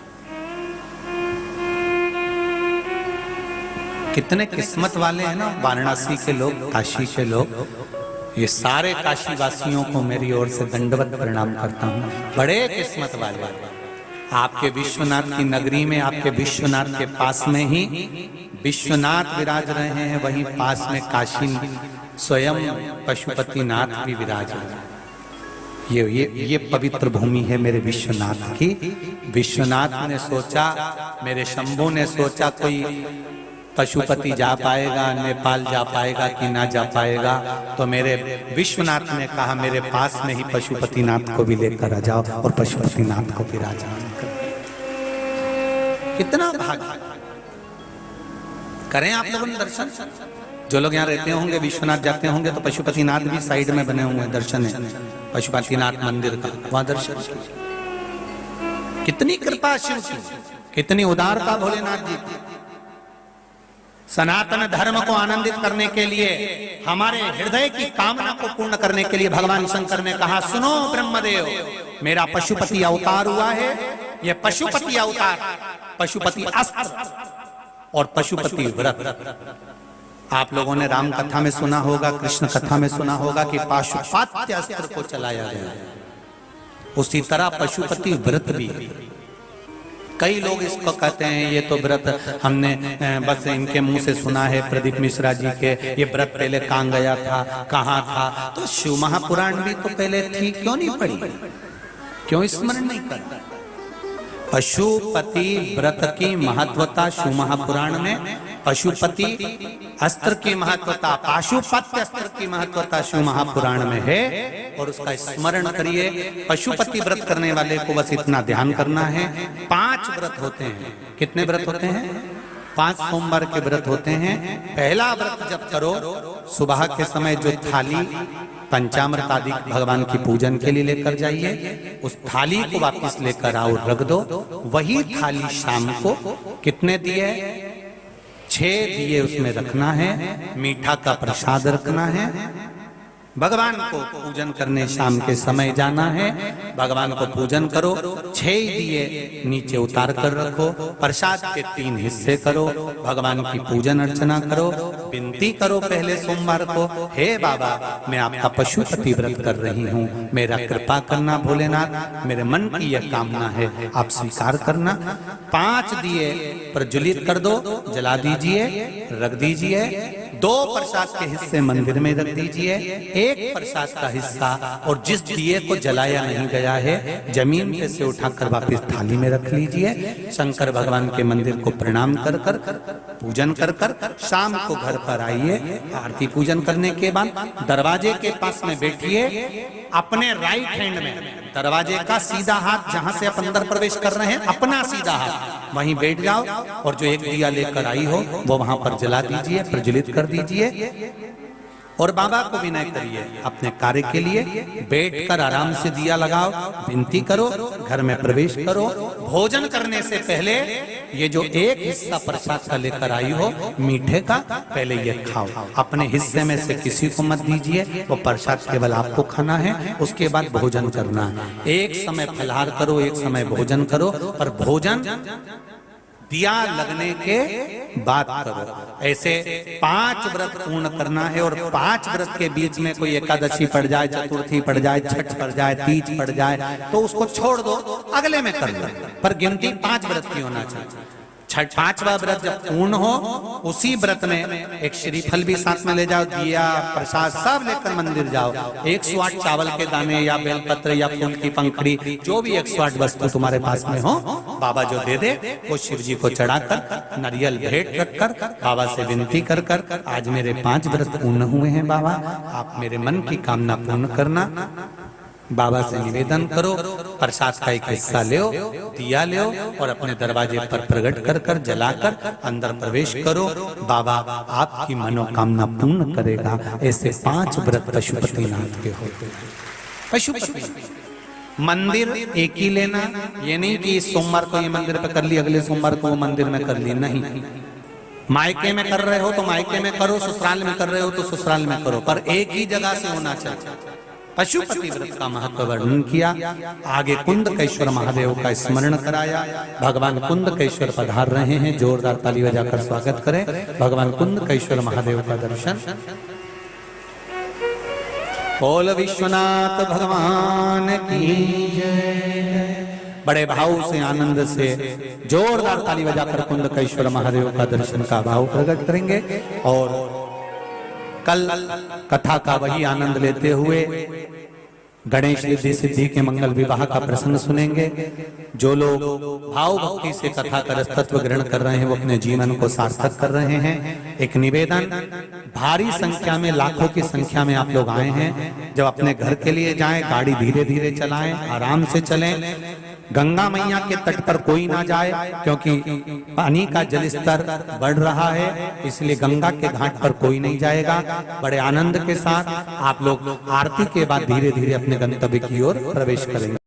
S1: कितने किस्मत वाले हैं ना वाराणसी के लोग, काशी के लोग। ये सारे काशी वासियों को मेरी ओर से दंडवत प्रणाम करता हूँ। बड़े किस्मत वाले, आपके विश्वनाथ की नगरी में, आपके विश्वनाथ के पास में ही विश्वनाथ विराज रहे हैं, वहीं पास में काशी स्वयं पशुपति नाथ भी विराज रहे हैं। ये पवित्र भूमि है मेरे विश्वनाथ की। विश्वनाथ ने सोचा, मेरे शंभू ने सोचा, कोई पशुपति जा पाएगा, नेपाल जा पाएगा कि ना जा पाएगा, तो मेरे विश्वनाथ ने कहा मेरे पास में ही पशुपतिनाथ को भी लेकर आ जाओ और पशुपतिनाथ को विराजमान कर। कितना भाग्य करें आप लोगों ने दर्शन। जो लोग यहाँ रहते होंगे, विश्वनाथ जाते होंगे, तो पशुपतिनाथ भी साइड में बने हुए हैं, दर्शन है पशुपतिनाथ मंदिर का, वहां दर्शन। कितनी कृपा शिव की, कितनी उदारता भोलेनाथ जी की। सनातन धर्म को आनंदित करने के लिए, हमारे हृदय की कामना को पूर्ण करने के लिए भगवान शंकर ने कहा, सुनो ब्रह्मदेव, मेरा पशुपति अवतार हुआ है। यह पशुपति अवतार, पशुपति अस्त्र और पशुपति व्रत। आप लोगों ने राम कथा में सुना होगा, कृष्ण कथा में सुना होगा कि पाशुपात्य अस्त्र को चलाया गया। उसी तरह पशुपति व्रत भी है। कई लोग इसको कहते हैं ये तो व्रत हमने बस इनके मुंह से सुना है, प्रदीप मिश्रा जी के, ये व्रत पहले कहाँ गया था, कहाँ था। तो शिव महापुराण भी तो पहले थी, क्यों नहीं पढ़ी, क्यों स्मरण नहीं करता। पशुपति व्रत की महत्वता शिव महापुराण में, पशुपति अस्त्र की महत्वता, पाशुपत्य अस्त्र की महत्वता शिव महापुराण में है। और उसका स्मरण करिए। पशुपति व्रत करने वाले को बस इतना ध्यान करना है, 5 व्रत होते हैं। कितने व्रत होते हैं? 5 सोमवार के व्रत होते हैं। पहला व्रत जब करो, सुबह के समय जो थाली पंचामृत आदि भगवान की पूजन के लिए लेकर जाइए, उस थाली को वापस लेकर आओ, रख दो। वही थाली शाम को कितने दिए? 6 दिए उसमें रखना है, मीठा का प्रसाद रखना है। भगवान को पूजन करने शाम के समय जाना है, भगवान को पूजन करो। 6 दिए नीचे उतार कर रखो, प्रसाद के 3 हिस्से करो, भगवान की पूजन अर्चना करो, विनती करो पहले सोमवार को, हे बाबा मैं आपका पशुपति व्रत कर रही हूँ, मेरा कृपा करना भोलेनाथ, मेरे मन की यह कामना है, आप स्वीकार करना। 5 दिए प्रज्वलित कर दो, जला दीजिए, रख दीजिए। 2 प्रसाद के हिस्से मंदिर में रख दीजिए, 1 प्रसाद का हिस्सा और जिस दिए को जलाया नहीं गया है जमीन पे से उठाकर वापस थाली में रख लीजिए। शंकर भगवान के मंदिर को प्रणाम कर कर पूजन कर कर शाम को घर पर आइए। आरती पूजन करने के बाद दरवाजे के पास में बैठिए, अपने राइट हैंड में दरवाजे का सीधा हाथ, जहां से आप अंदर प्रवेश कर रहे हैं अपना सीधा हाथ वहीं बैठ जाओ और जो 1 दिया लेकर आई हो वो वहां पर जला दीजिए, प्रज्वलित कर दीजिए। और बाबा को विनय करिए, अपने कार्य के लिए बैठकर आराम से दिया लगाओ, विनती करो, घर में प्रवेश करो। भोजन करने से पहले ये जो 1 हिस्सा प्रसाद का लेकर आई हो मीठे का, पहले ये खाओ। अपने हिस्से में से किसी को मत दीजिए, वो प्रसाद केवल आपको खाना है। उसके बाद भोजन करना है। एक समय फलाहार करो, एक समय भोजन करो, पर भोजन दिया लगने के बाद करो। ऐसे 5 व्रत पूर्ण करना है। और 5 व्रत के बीच में कोई एकादशी पड़ जाए, चतुर्थी पड़ जाए, छठ पड़ जाए, तीज पड़ जाए, तो उसको छोड़ दो, अगले में कर लो, पर गिनती 5 व्रत की होना चाहिए। पांचवा व्रत जब पूर्ण हो, उसी व्रत में एक श्रीफल भी साथ में ले जाओ, दिया प्रसाद सब लेकर मंदिर जाओ। 108 चावल के दाने या बेलपत्र या फूल की पंखड़ी, जो भी 108 वस्तु तुम्हारे पास में हो, बाबा जो दे दे वो शिव जी को चढ़ाकर नारियल भेंट रखकर बाबा से विनती कर कर, आज मेरे 5 व्रत पूर्ण हुए हैं बाबा, आप मेरे मन की कामना पूर्ण करना। बाबा से निवेदन करो, प्रसाद का एक हिस्सा ले, दिया ले और अपने दरवाजे पर प्रकट कर कर जलाकर अंदर प्रवेश करो, बाबा आपकी मनोकामना पूर्ण करेगा। ऐसे 5 व्रत पशुपतिनाथ के होते हैं। पशुपति मंदिर एक ही लेना, ये नहीं कि सोमवार को ये मंदिर पे कर ली, अगले सोमवार को वो मंदिर में कर ली, नहीं। मायके में कर रहे हो तो मायके में करो, ससुराल में कर रहे हो तो ससुराल में करो, पर एक ही जगह से होना चाहिए। पशुपति व्रत का महत्व वर्णन किया, आगे कुंदकेश्वर महादेव का स्मरण कराया। भगवान कुंदकेश्वर पधार रहे हैं, जोरदार ताली बजाकर स्वागत करें भगवान कुंदकेश्वर महादेव का दर्शन। बोल विश्वनाथ भगवान की जय। बड़े भाव से आनंद से जोरदार ताली बजाकर कुंदकेश्वर महादेव का दर्शन का भाव प्रकट करेंगे। और कल कथा का वही आनंद लेते हुए गणेश रिद्धि सिद्धि के मंगल विवाह का प्रसंग सुनेंगे। जो लोग भाव भक्ति से कथा का तत्व ग्रहण कर रहे हैं, वो अपने जीवन को सार्थक कर रहे हैं। एक निवेदन, भारी संख्या में, लाखों की संख्या में आप लोग आए हैं, जब अपने घर के लिए जाएं, गाड़ी धीरे धीरे चलाएं, आराम से चलें। गंगा मैया के तट पर कोई ना जाए, क्योंकि पानी का जल स्तर बढ़ रहा है, इसलिए गंगा के घाट पर कोई नहीं जाएगा। बड़े आनंद के साथ आप लोग आरती के बाद धीरे धीरे अपने गंतव्य की ओर प्रवेश करेंगे।